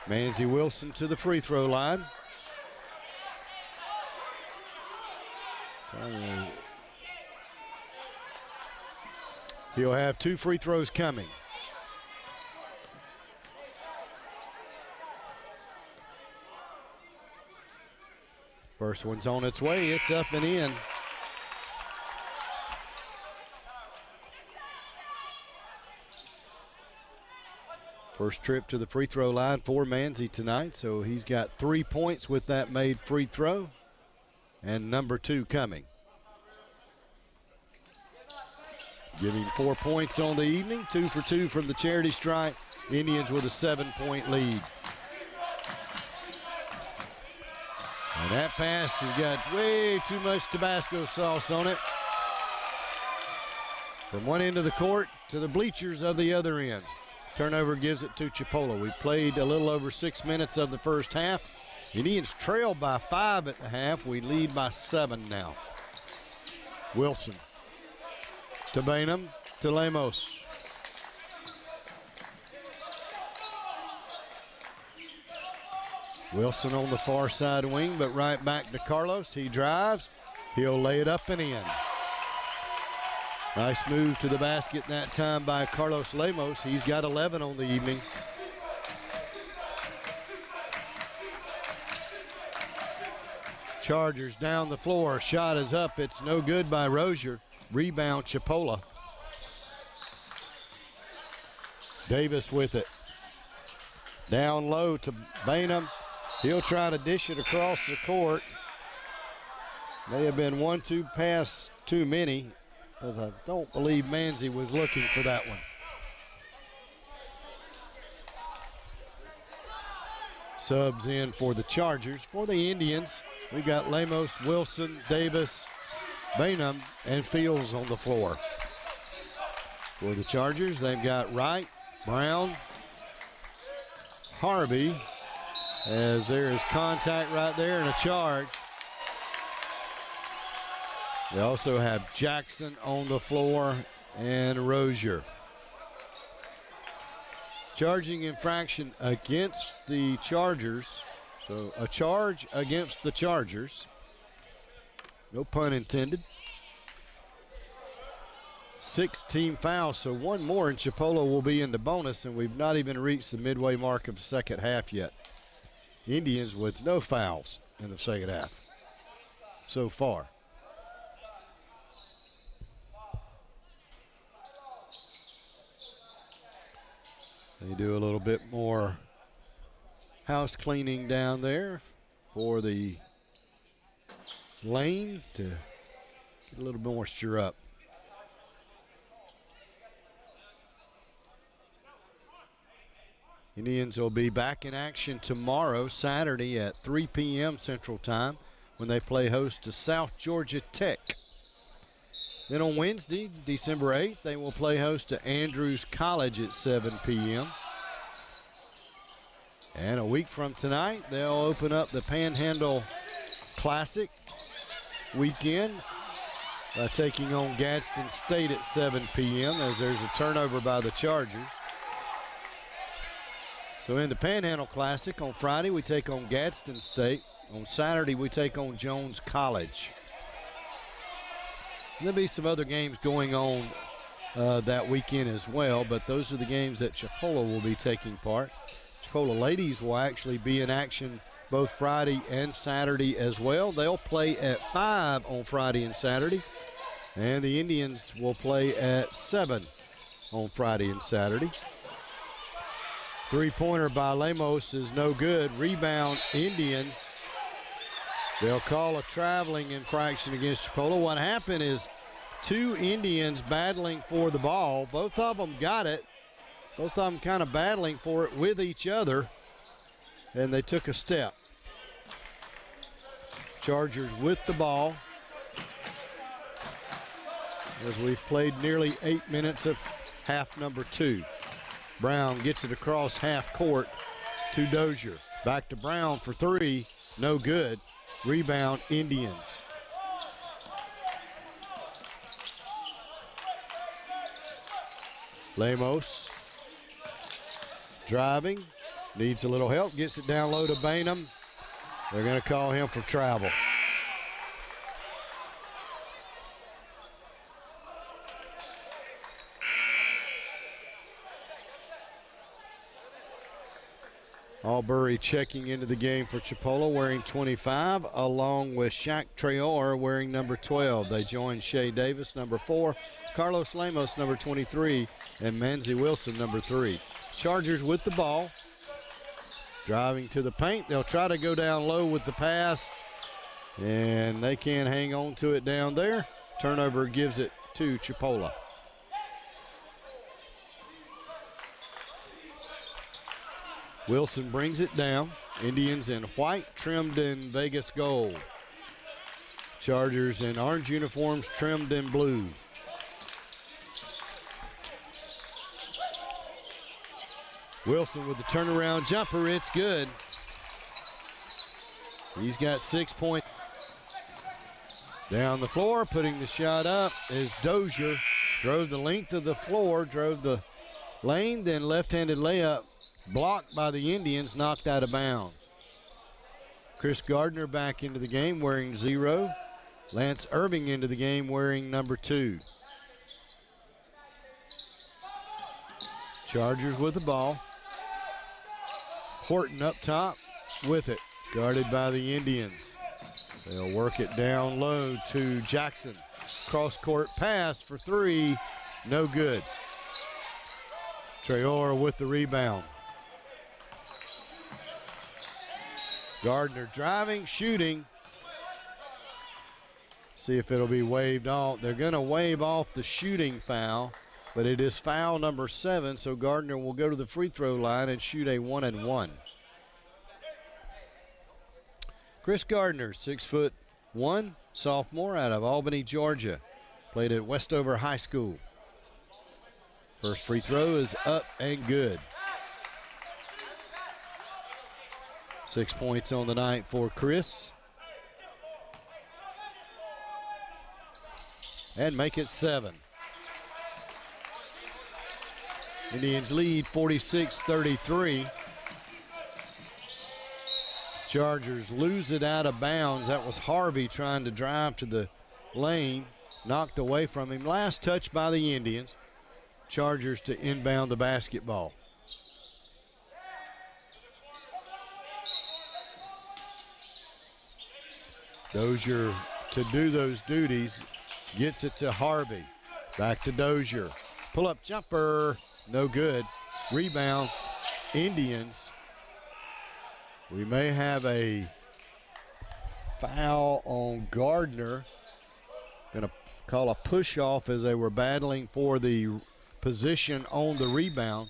Manzi Wilson to the free throw line. He'll have 2 free throws coming. First one's on its way. It's up and in. First trip to the free throw line for Manzi tonight, so he's got 3 points with that made free throw, and number 2 coming. Giving 4 points on the evening, 2 for 2 from the charity stripe. Indians with a 7-point lead. And that pass has got way too much Tabasco sauce on it. From one end of the court to the bleachers of the other end. Turnover gives it to Chipola. We played a little over 6 minutes of the first half. Indians trail by 5 at the half. We lead by 7 now. Wilson to Bainham to Lemos. Wilson on the far side wing, but right back to Carlos. He drives. He'll lay it up and in. Nice move to the basket that time by Carlos Lemos. He's got 11 on the evening. Chargers down the floor. Shot is up. It's no good by Rozier. Rebound Chipola. Davis with it. Down low to Bainham. He'll try to dish it across the court. May have been 1-2 pass too many, as I don't believe Manzi was looking for that one. Subs in for the Chargers. For the Indians, we got Lemos, Wilson, Davis, Bainham, and Fields on the floor. For the Chargers, they've got Wright, Brown, Harvey, as there is contact right there and a charge. They also have Jackson on the floor and Rozier. Charging infraction against the Chargers. So a charge against the Chargers. No pun intended. 6-team fouls, so one more and Chipola will be in the bonus, and we've not even reached the midway mark of the second half yet. Indians with no fouls in the second half so far. They do a little bit more house cleaning down there for the lane to get a little moisture up. Indians will be back in action tomorrow, Saturday at 3 p.m. Central Time when they play host to South Georgia Tech. Then on Wednesday, December 8th, they will play host to Andrews College at 7 p.m. And a week from tonight, they'll open up the Panhandle Classic weekend by taking on Gadsden State at 7 p.m. as there's a turnover by the Chargers. So in the Panhandle Classic on Friday, we take on Gadsden State. On Saturday, we take on Jones College. There'll be some other games going on that weekend as well, but those are the games that Chipola will be taking part. Chipola ladies will actually be in action both Friday and Saturday as well. They'll play at 5 on Friday and Saturday, and the Indians will play at 7 on Friday and Saturday. Three-pointer by Lemos is no good. Rebound, Indians. They'll call a traveling infraction against Chipola. What happened is two Indians battling for the ball. Both of them got it. Both of them kind of battling for it with each other, and they took a step. Chargers with the ball as we've played nearly 8 minutes of half number 2. Brown gets it across half court to Dozier. Back to Brown for 3. No good. Rebound, Indians. Lemos driving. Needs a little help. Gets it down low to Bainham. They're going to call him for travel. Albury checking into the game for Chipola wearing 25, along with Shaq Traore wearing number 12. They join Shea Davis, number 4, Carlos Lemos, number 23, and Manzi Wilson, number 3. Chargers with the ball. Driving to the paint. They'll try to go down low with the pass, and they can't hang on to it down there. Turnover gives it to Chipola. Wilson brings it down. Indians in white, trimmed in Vegas gold. Chargers in orange uniforms, trimmed in blue. Wilson with the turnaround jumper. It's good. He's got 6 points. Down the floor, putting the shot up is Dozier. Drove the length of the floor, drove the lane, then left-handed layup. Blocked by the Indians, knocked out of bounds. Chris Gardner back into the game wearing 0. Lance Irving into the game wearing number 2. Chargers with the ball. Horton up top with it, guarded by the Indians. They'll work it down low to Jackson. Cross-court pass for 3, no good. Traore with the rebound. Gardner driving, shooting. See if it'll be waved off. They're going to wave off the shooting foul, but it is foul number 7, so Gardner will go to the free throw line and shoot a 1-and-1. Chris Gardner, 6'1", sophomore out of Albany, Georgia. Played at Westover High School. First free throw is up and good. 6 points on the night for Chris. and make it 7. Indians lead 46-33. Chargers lose it out of bounds. That was Harvey trying to drive to the lane, knocked away from him. Last touch by the Indians. Chargers to inbound the basketball. Dozier to do those duties, gets it to Harvey. Back to Dozier. Pull-up jumper, no good. Rebound, Indians. We may have a foul on Gardner. Gonna call a push-off as they were battling for the position on the rebound.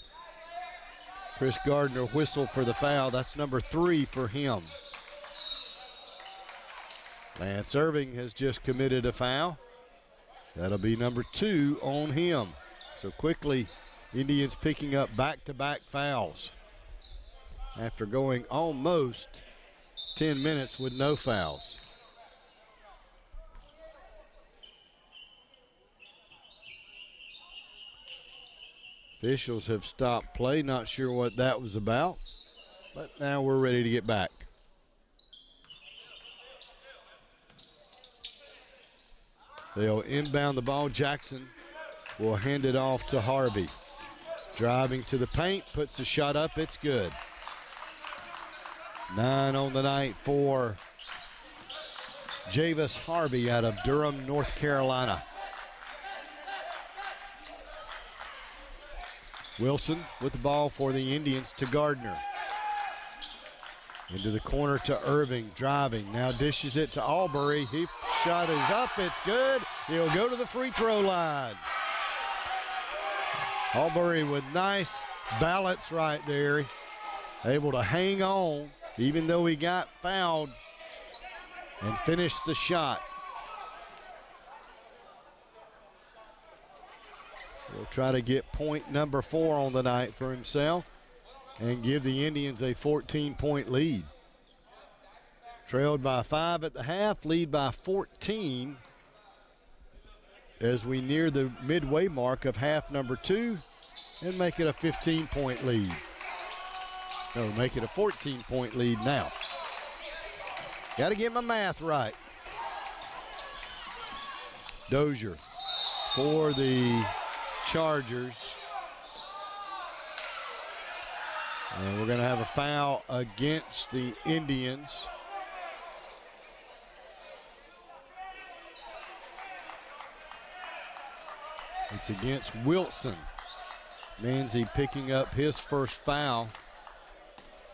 Chris Gardner whistled for the foul. That's number 3 for him. Lance Irving has just committed a foul. That'll be number 2 on him. So quickly, Indians picking up back-to-back fouls after going almost 10 minutes with no fouls. Officials have stopped play. Not sure what that was about, but now we're ready to get back. They'll inbound the ball. Jackson will hand it off to Harvey. Driving to the paint, puts the shot up. It's good. 9 on the night for Javis Harvey out of Durham, North Carolina. Wilson with the ball for the Indians to Gardner. Into the corner to Irving, driving. Now dishes it to Albury. His shot is up, it's good. He'll go to the free throw line. Albury with nice balance right there. Able to hang on, even though he got fouled, and finished the shot. He'll try to get point number 4 on the night for himself and give the Indians a 14-point lead. Trailed by 5 at the half, lead by 14 as we near the midway mark of half number 2 and make it a 15-point lead. No, make it a 14-point lead now. Got to get my math right. Dozier for the Chargers. And we're going to have a foul against the Indians. It's against Wilson. Manzi picking up his first foul.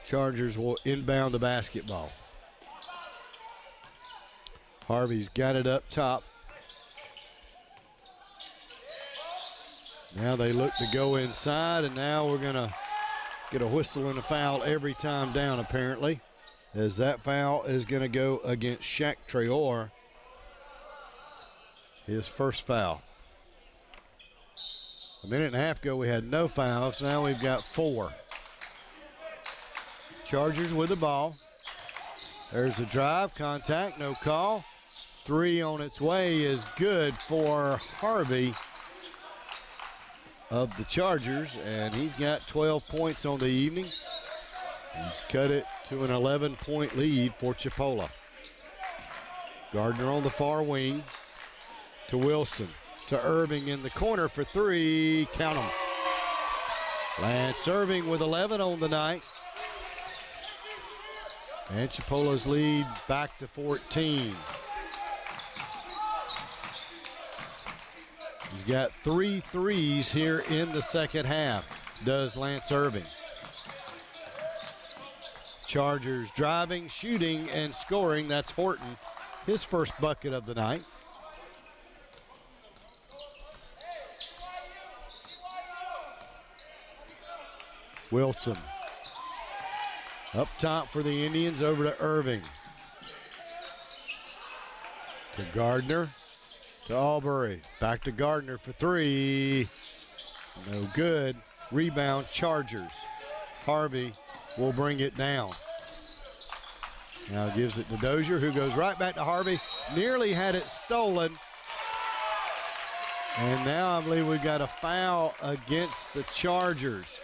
Chargers will inbound the basketball. Harvey's got it up top. Now they look to go inside, and now we're going to get a whistle and a foul every time down, apparently, as that foul is going to go against Shaq Traore. His first foul. A minute and a half ago, we had no fouls. Now we've got 4. Chargers with the ball. There's a drive, contact, no call. 3 on its way is good for Harvey of the Chargers, and he's got 12 points on the evening. He's cut it to an 11-point lead for Chipola. Gardner on the far wing to Wilson, to Irving in the corner for 3. Count them. Lance Irving with 11 on the night. And Chipola's lead back to 14. He's got 3 threes here in the second half, does Lance Irving. Chargers driving, shooting, and scoring. That's Horton, his first bucket of the night. Wilson up top for the Indians, over to Irving. To Gardner, to Albury. Back to Gardner for 3. No good. Rebound, Chargers. Harvey will bring it down. Now gives it to Dozier, who goes right back to Harvey. Nearly had it stolen. And now I believe we've got a foul against the Chargers.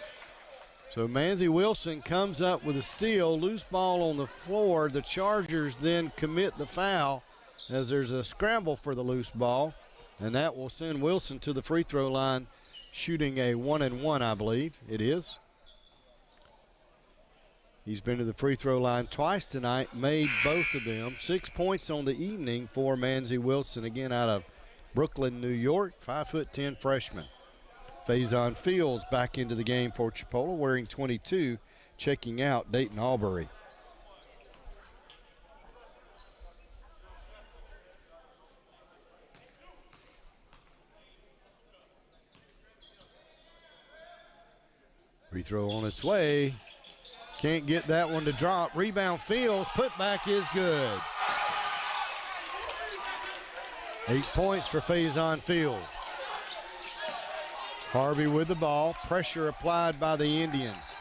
So Manzi Wilson comes up with a steal, loose ball on the floor. The Chargers then commit the foul as there's a scramble for the loose ball. And that will send Wilson to the free throw line, shooting a 1-and-1, I believe it is. He's been to the free throw line twice tonight, made both of them. 6 points on the evening for Manzi Wilson, again out of Brooklyn, New York, 5'10" freshman. Faison Fields back into the game for Chipola, wearing 22, checking out Dayton Albury. Free throw on its way. Can't get that one to drop. Rebound Fields, putback is good. 8 points for Faison Fields. Harvey with the ball. Pressure applied by the Indians.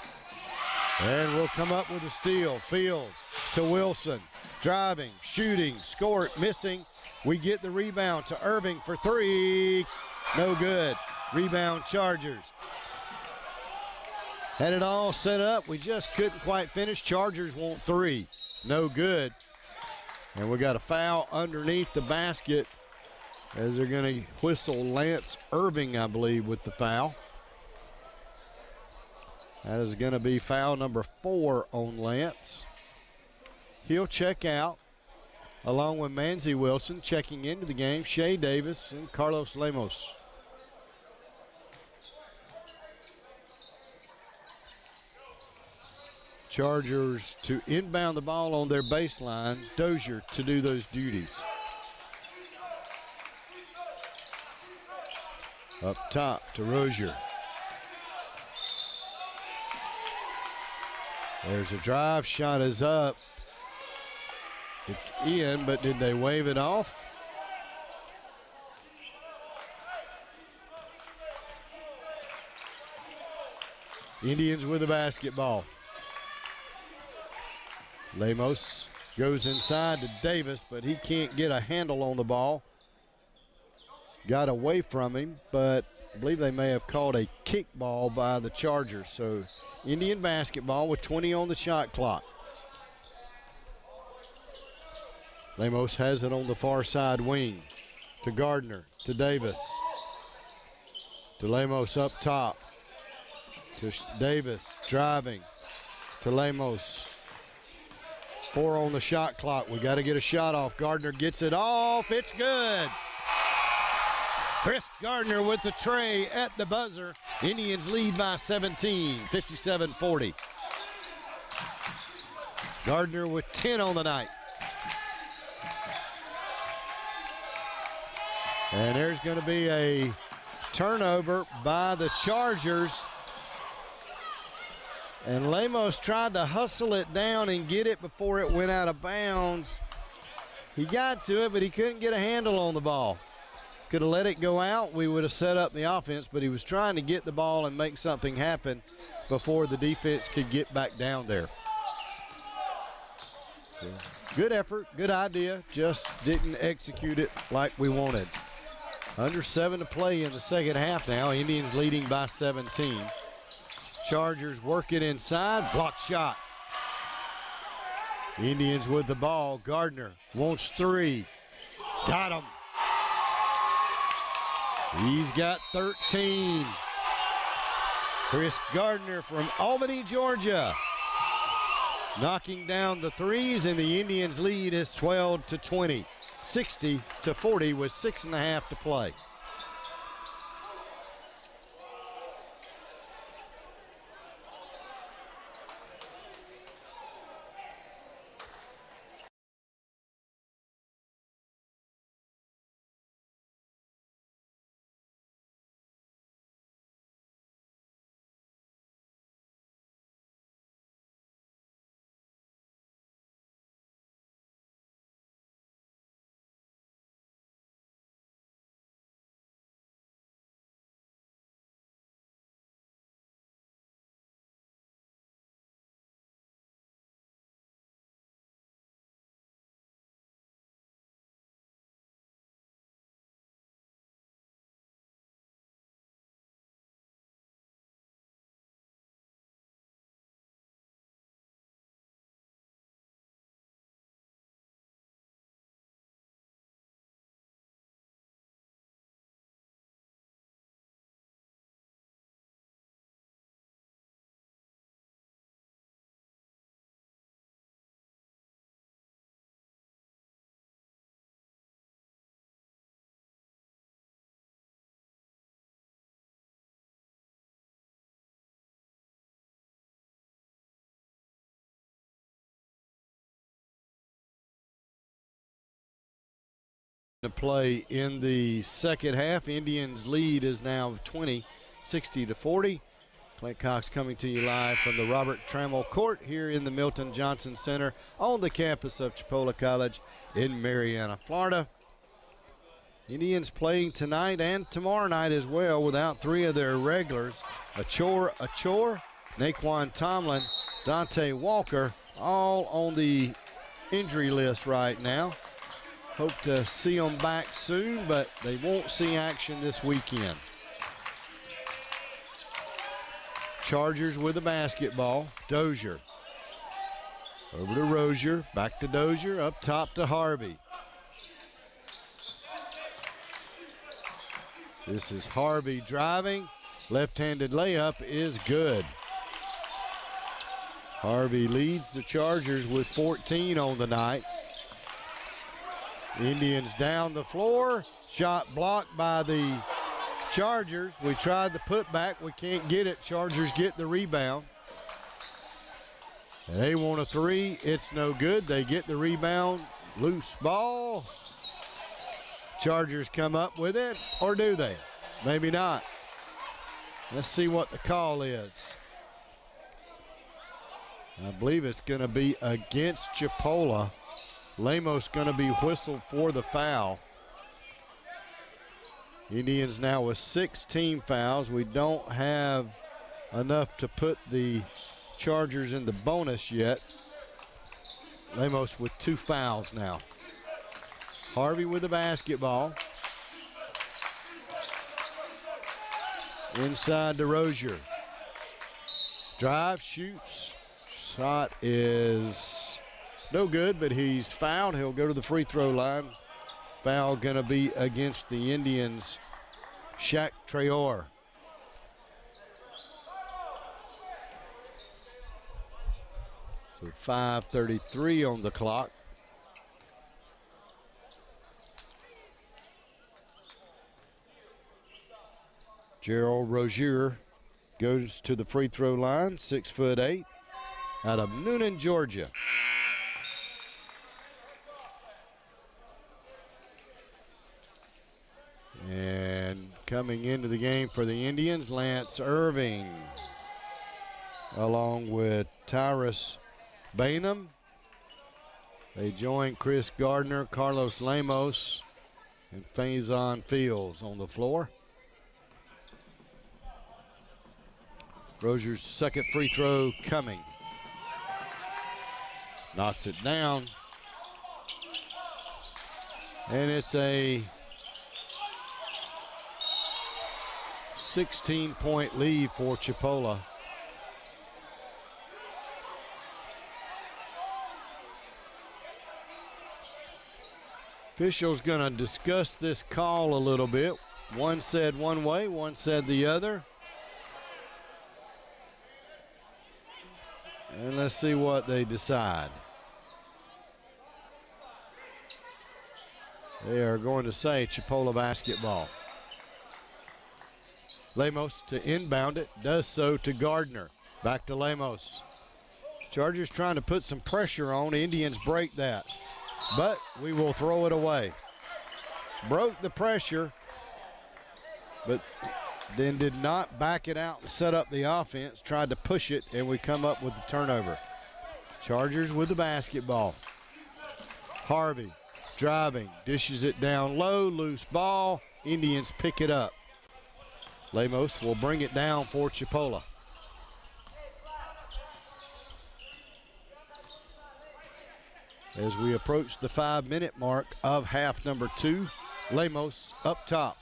And we'll come up with a steal. Fields to Wilson. Driving, shooting, scored, missing. We get the rebound to Irving for three. No good. Rebound Chargers. Had it all set up. We just couldn't quite finish. Chargers want three. No good. And we got a foul underneath the basket, as they're going to whistle Lance Irving, I believe, with the foul. That is going to be foul number 4 on Lance. He'll check out, along with Manzi Wilson. Checking into the game, Shea Davis and Carlos Lemos. Chargers to inbound the ball on their baseline. Dozier to do those duties. Up top to Rozier. There's a drive, shot is up. It's in, but did they wave it off? Indians with the basketball. Lemos goes inside to Davis, but he can't get a handle on the ball. Got away from him, but I believe they may have called a kickball by the Chargers. So Indian basketball with 20 on the shot clock. Lemos has it on the far side wing to Gardner, to Davis, to Lemos up top, to Davis driving, to Lemos. 4 on the shot clock. We got to get a shot off. Gardner gets it off. It's good. Chris Gardner with the tray at the buzzer. Indians lead by 17, 57-40. Gardner with 10 on the night. And there's going to be a turnover by the Chargers. And Lemos tried to hustle it down and get it before it went out of bounds. He got to it, but he couldn't get a handle on the ball. Could have let it go out. We would have set up the offense, but he was trying to get the ball and make something happen before the defense could get back down there. So, good effort, good idea, just didn't execute it like we wanted. Under 7 to play in the second half now. Indians leading by 17. Chargers work it inside, block shot. Indians with the ball. Gardner wants 3. Got him. He's got 13. Chris Gardner from Albany, Georgia, knocking down the threes, and the Indians lead is 12-20, 60-40 with 6.5 to play. to play in the second half. Indians lead is now 20, 60-40. Clint Cox coming to you live from the Robert Trammell Court here in the Milton Johnson Center on the campus of Chipola College in Marianna, Florida. Indians playing tonight and tomorrow night as well without three of their regulars. Achor, Naquan Tomlin, Dante Walker, all on the injury list right now. Hope to see them back soon, but they won't see action this weekend. Chargers with the basketball. Dozier. Over to Rozier. Back to Dozier. Up top to Harvey. This is Harvey driving. Left-handed layup is good. Harvey leads the Chargers with 14 on the night. Indians down the floor. Shot blocked by the Chargers. We tried the putback. We can't get it. Chargers get the rebound. They want a three. It's no good. They get the rebound. Loose ball. Chargers come up with it, or do they? Maybe not. Let's see what the call is. I believe it's going to be against Chipola. Lemos going to be whistled for the foul. Indians now with 16 fouls. We don't have enough to put the Chargers in the bonus yet. Lemos with 2 fouls now. Harvey with the basketball. Inside to Rozier. Drive, shoots. Shot is no good, but he's fouled. He'll go to the free throw line. Foul going to be against the Indians, Shaq Traore. So 5:33 on the clock. Gerald Rozier goes to the free throw line, 6'8", out of Noonan, Georgia. And coming into the game for the Indians, Lance Irving, along with Tyrus Bainham. They join Chris Gardner, Carlos Lemos, and Faison Fields on the floor. Rozier's second free throw coming. Knocks it down. And it's a 16-point lead for Chipola. Officials going to discuss this call a little bit. One said one way, one said the other. And let's see what they decide. They are going to say Chipola basketball. Lemos to inbound it, does so to Gardner. Back to Lemos. Chargers trying to put some pressure on. Indians break that, but we will throw it away. Broke the pressure, but then did not back it out and set up the offense. Tried to push it, and we come up with the turnover. Chargers with the basketball. Harvey driving, dishes it down low, loose ball. Indians pick it up. Lemos will bring it down for Chipola. As we approach the 5-minute mark of half number 2, Lemos up top.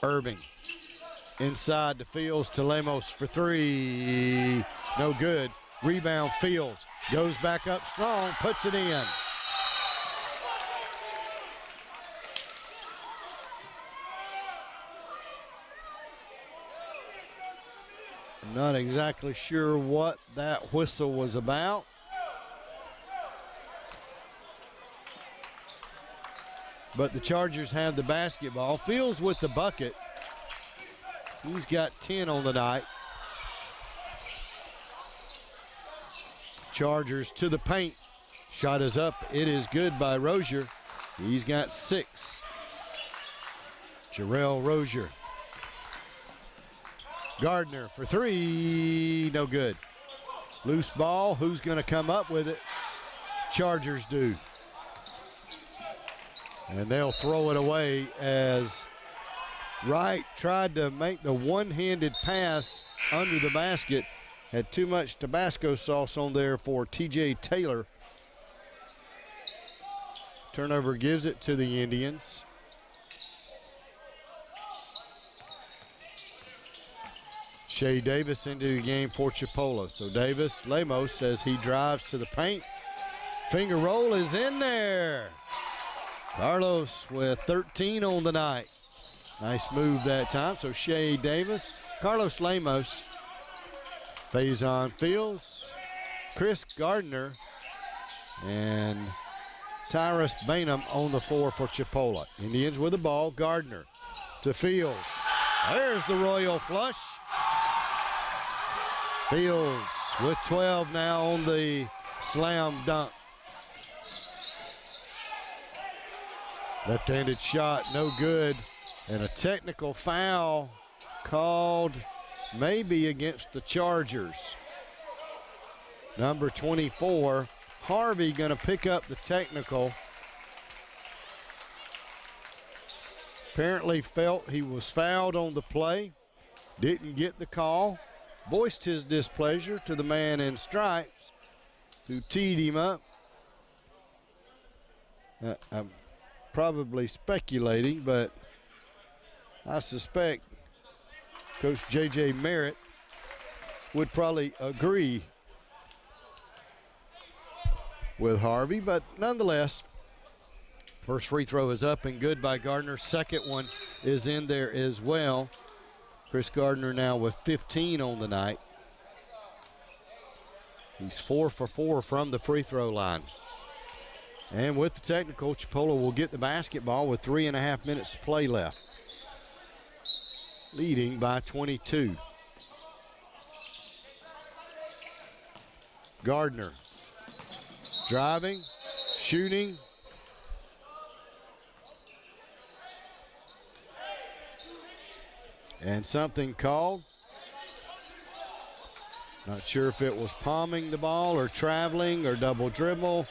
Irving inside the Fields to Lemos for 3. No good. Rebound Fields. Goes back up strong, puts it in. I'm not exactly sure what that whistle was about. But the Chargers have the basketball. Fields with the bucket. He's got 10 on the night. Chargers to the paint. Shot is up. It is good by Rozier. He's got 6. Jarrell Rozier. Gardner for 3. No good. Loose ball. Who's going to come up with it? Chargers do. And they'll throw it away as Wright tried to make the one-handed pass under the basket. Had too much Tabasco sauce on there for TJ Taylor. Turnover gives it to the Indians. Shea Davis into the game for Chipola. So Davis, Lemos, as he drives to the paint. Finger roll is in there. Carlos with 13 on the night. Nice move that time. So Shea Davis, Carlos Lemos, Faison Fields, Chris Gardner, and Tyrus Bainham on the floor for Chipola. Indians with the ball. Gardner to Fields. There's the royal flush. Fields with 12 now on the slam dunk. Left-handed shot, no good. And a technical foul called maybe against the Chargers. Number 24, Harvey gonna pick up the technical. Apparently felt he was fouled on the play, didn't get the call, voiced his displeasure to the man in stripes who teed him up. I'm probably speculating, but I suspect Coach J.J. Merritt would probably agree with Harvey, but nonetheless, first free throw is up and good by Gardner. Second one is in there as well. Chris Gardner now with 15 on the night. He's 4 for 4 from the free throw line. And with the technical, Chipola will get the basketball with 3.5 minutes to play left. Leading by 22. Gardner driving, shooting. And something called. Not sure if it was palming the ball or traveling or double dribble.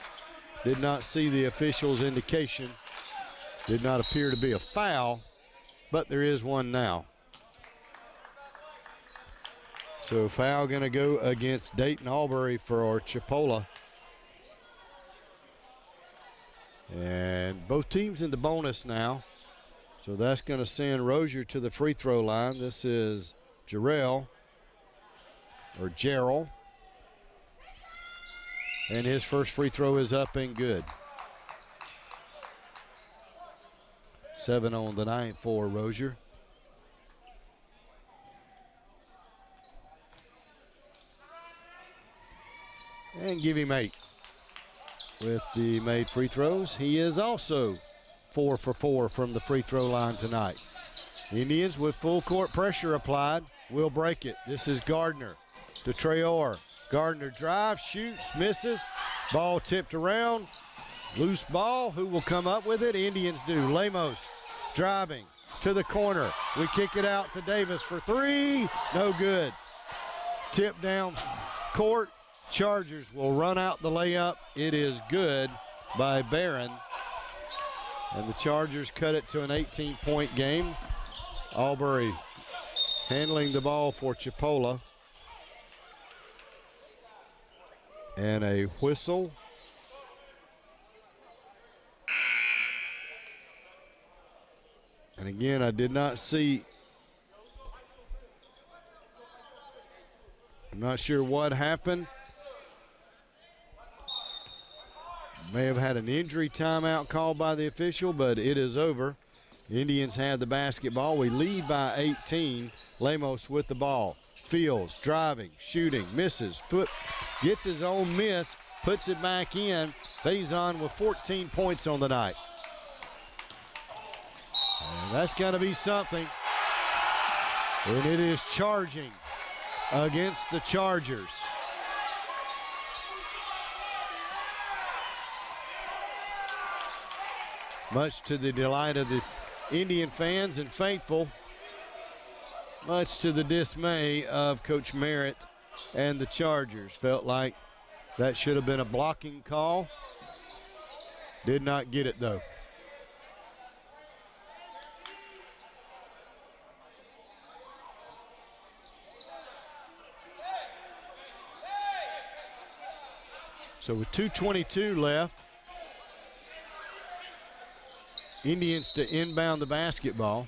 Did not see the official's indication. Did not appear to be a foul, but there is one now. So foul going to go against Dayton Albury for Chipola. And both teams in the bonus now. So that's going to send Rozier to the free throw line. This is Gerald. And his first free throw is up and good. 7 on the night for Rozier. And give him 8. With the made free throws, he is also 4 for 4 from the free throw line tonight. Indians with full court pressure applied will break it. This is Gardner to Traore. Gardner drives, shoots, misses. Ball tipped around. Loose ball. Who will come up with it? Indians do. Lemos driving to the corner. We kick it out to Davis for 3. No good. Tip down court. Chargers will run out the layup. It is good by Barron. And the Chargers cut it to an 18-point game. Albury handling the ball for Chipola. And a whistle. And again, I did not see. I'm not sure what happened. May have had an injury timeout called by the official, but it is over. Indians have the basketball. We lead by 18. Lemos with the ball. Fields driving, shooting, misses. Foot gets his own miss, puts it back in. Faison with 14 points on the night. And that's got to be something. And it is charging against the Chargers. much to the delight of the Indian fans and faithful, much to the dismay of Coach Merritt and the Chargers. Felt like that should have been a blocking call. Did not get it, though. So with 2:22 left, Indians to inbound the basketball.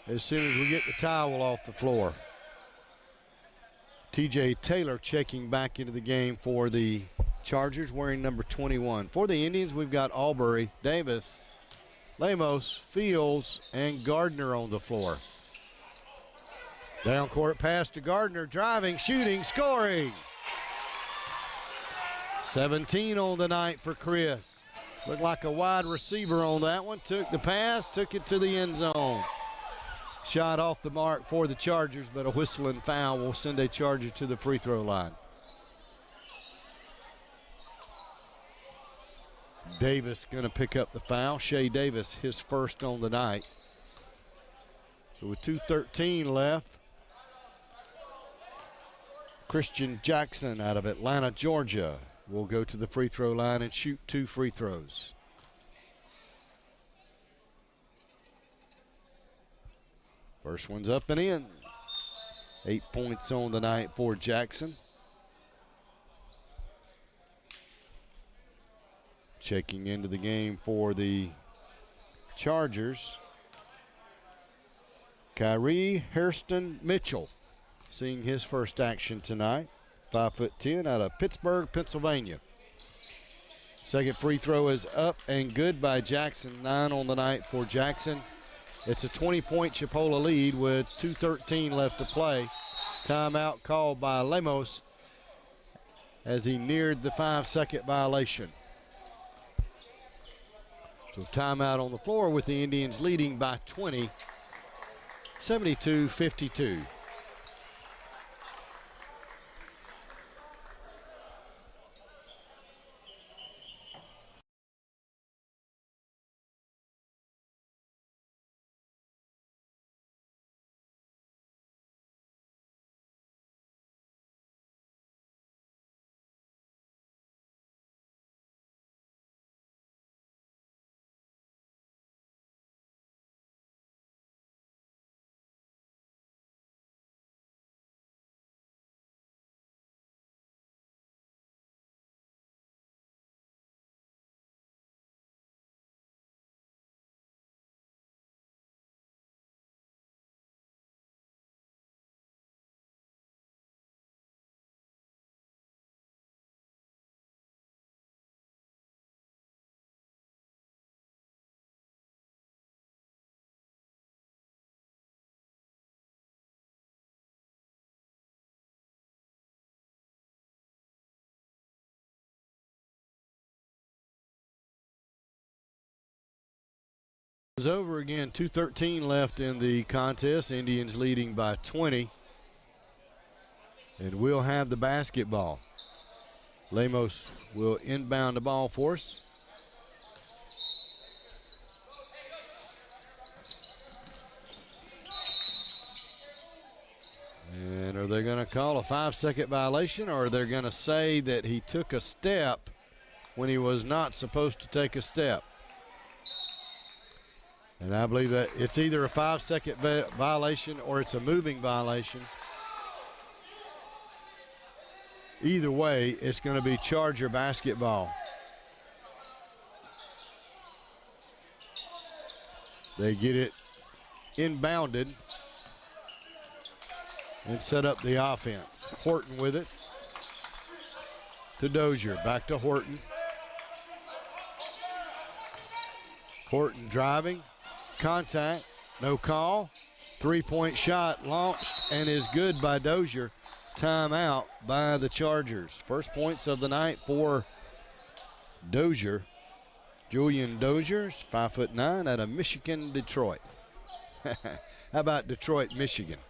As soon as we get the towel off the floor. TJ Taylor checking back into the game for the Chargers, wearing number 21. For the Indians, we've got Albury, Davis, Lemos, Fields, and Gardner on the floor. Down court pass to Gardner, driving, shooting, scoring. 17 on the night for Chris. Looked like a wide receiver on that one. Took the pass, took it to the end zone. Shot off the mark for the Chargers, but a whistle and foul will send a Charger to the free throw line. Davis going to pick up the foul. Shea Davis, his first on the night. So with 2:13 left, Christian Jackson out of Atlanta, Georgia, will go to the free throw line and shoot 2 free throws. First one's up and in. 8 points on the night for Jackson. Checking into the game for the Chargers, Kyrie Hairston Mitchell, seeing his first action tonight. 5'10" out of Pittsburgh, Pennsylvania. Second free throw is up and good by Jackson. 9 on the night for Jackson. It's a 20-point Chipola lead with 2:13 left to play. Timeout called by Lemos as he neared the 5-second violation. So timeout on the floor with the Indians leading by 20, 72-52. Over again, 2:13 left in the contest. Indians leading by 20. And we'll have the basketball. Lemos will inbound the ball for us. And are they going to call a 5-second violation, or are they going to say that he took a step when he was not supposed to take a step? And I believe that it's either a 5-second violation or it's a moving violation. Either way, it's going to be Charger basketball. They get it inbounded and set up the offense. Horton with it to Dozier. Back to Horton. Horton driving. Contact, no call. 3-point shot launched and is good by Dozier. Timeout by the Chargers. First points of the night for Dozier. Julian Dozier, 5'9", out of Michigan, Detroit. How about Detroit, Michigan?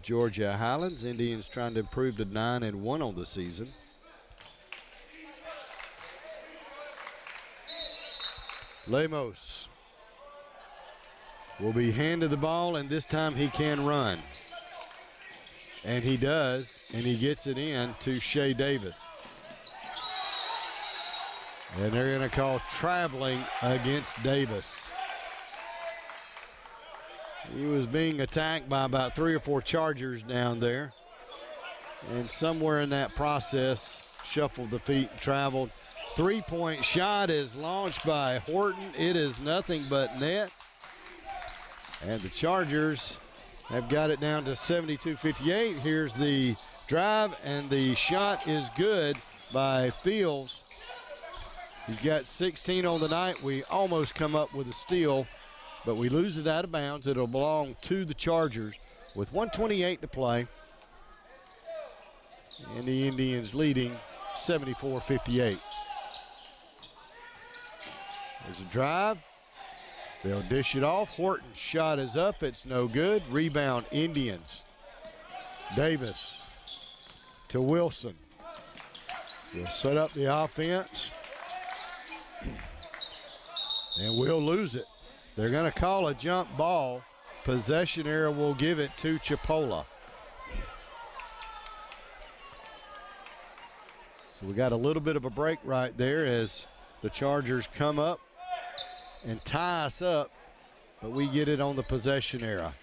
Georgia Highlands. Indians trying to improve to 9-1 on the season. Lemos will be handed the ball, and this time he can run. And he does, and he gets it in to Shea Davis. And they're going to call traveling against Davis. He was being attacked by about 3 or 4 Chargers down there. And somewhere in that process, shuffled the feet and traveled. 3-point shot is launched by Horton. It is nothing but net. And the Chargers have got it down to 72-58. Here's the drive, and the shot is good by Fields. He's got 16 on the night. We almost come up with a steal, but we lose it out of bounds. It'll belong to the Chargers with 1:28 to play. And the Indians leading 74-58. There's a drive. They'll dish it off. Horton's shot is up. It's no good. Rebound, Indians. Davis to Wilson. We'll set up the offense. And we'll lose it. They're going to call a jump ball. Possession area will give it to Chipola. So we got a little bit of a break right there as the Chargers come up and tie us up, but we get it on the possession era.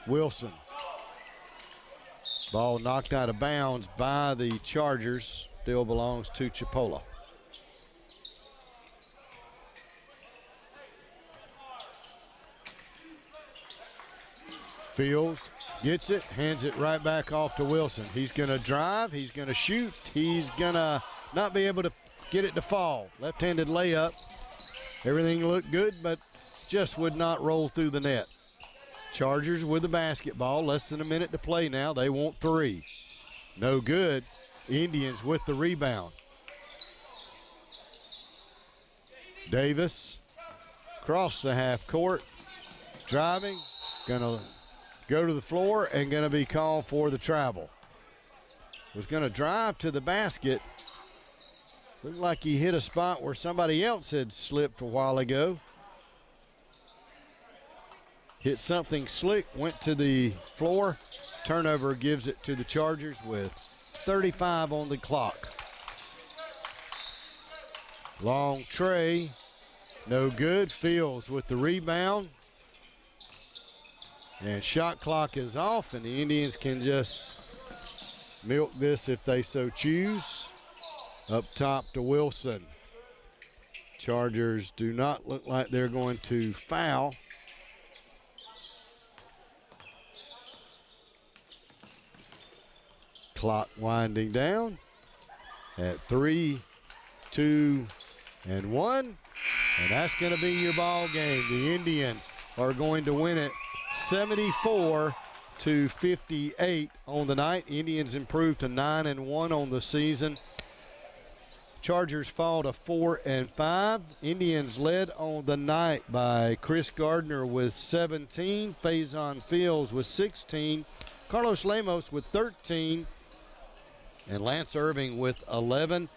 Wilson. Ball knocked out of bounds by the Chargers. Still belongs to Chipola. Fields gets it, hands it right back off to Wilson. He's going to drive, he's going to shoot, he's going to not be able to get it to fall. Left-handed layup. Everything looked good, but just would not roll through the net. Chargers with the basketball. Less than a minute to play now. They want 3. No good. Indians with the rebound. Davis across the half court. Driving. Going to go to the floor and going to be called for the travel. Was going to drive to the basket. Looked like he hit a spot where somebody else had slipped a while ago. Hit something slick, went to the floor. Turnover gives it to the Chargers with 35 on the clock. Long tray, no good. Fields with the rebound. And shot clock is off, and the Indians can just milk this if they so choose. Up top to Wilson. Chargers do not look like they're going to foul. Clock winding down at 3, 2, and 1. And that's going to be your ball game. The Indians are going to win it 74-58 on the night. Indians improved to 9-1 on the season. Chargers fall to 4-5. Indians led on the night by Chris Gardner with 17, Faison Fields with 16, Carlos Lemos with 13, and Lance Irving with 11.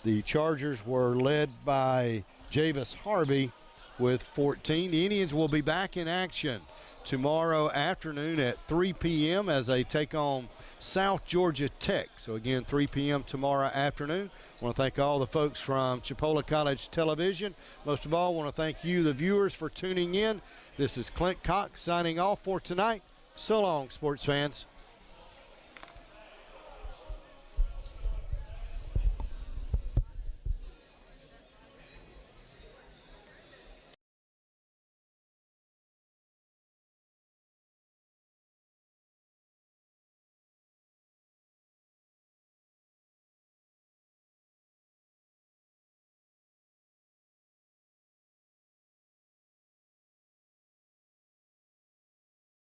The Chargers were led by Javis Harvey with 14. The Indians will be back in action tomorrow afternoon at 3 p.m. as they take on South Georgia Tech. So again, 3 p.m. tomorrow afternoon. I want to thank all the folks from Chipola College Television. Most of all, I want to thank you, the viewers, for tuning in. This is Clint Cox signing off for tonight. So long, sports fans.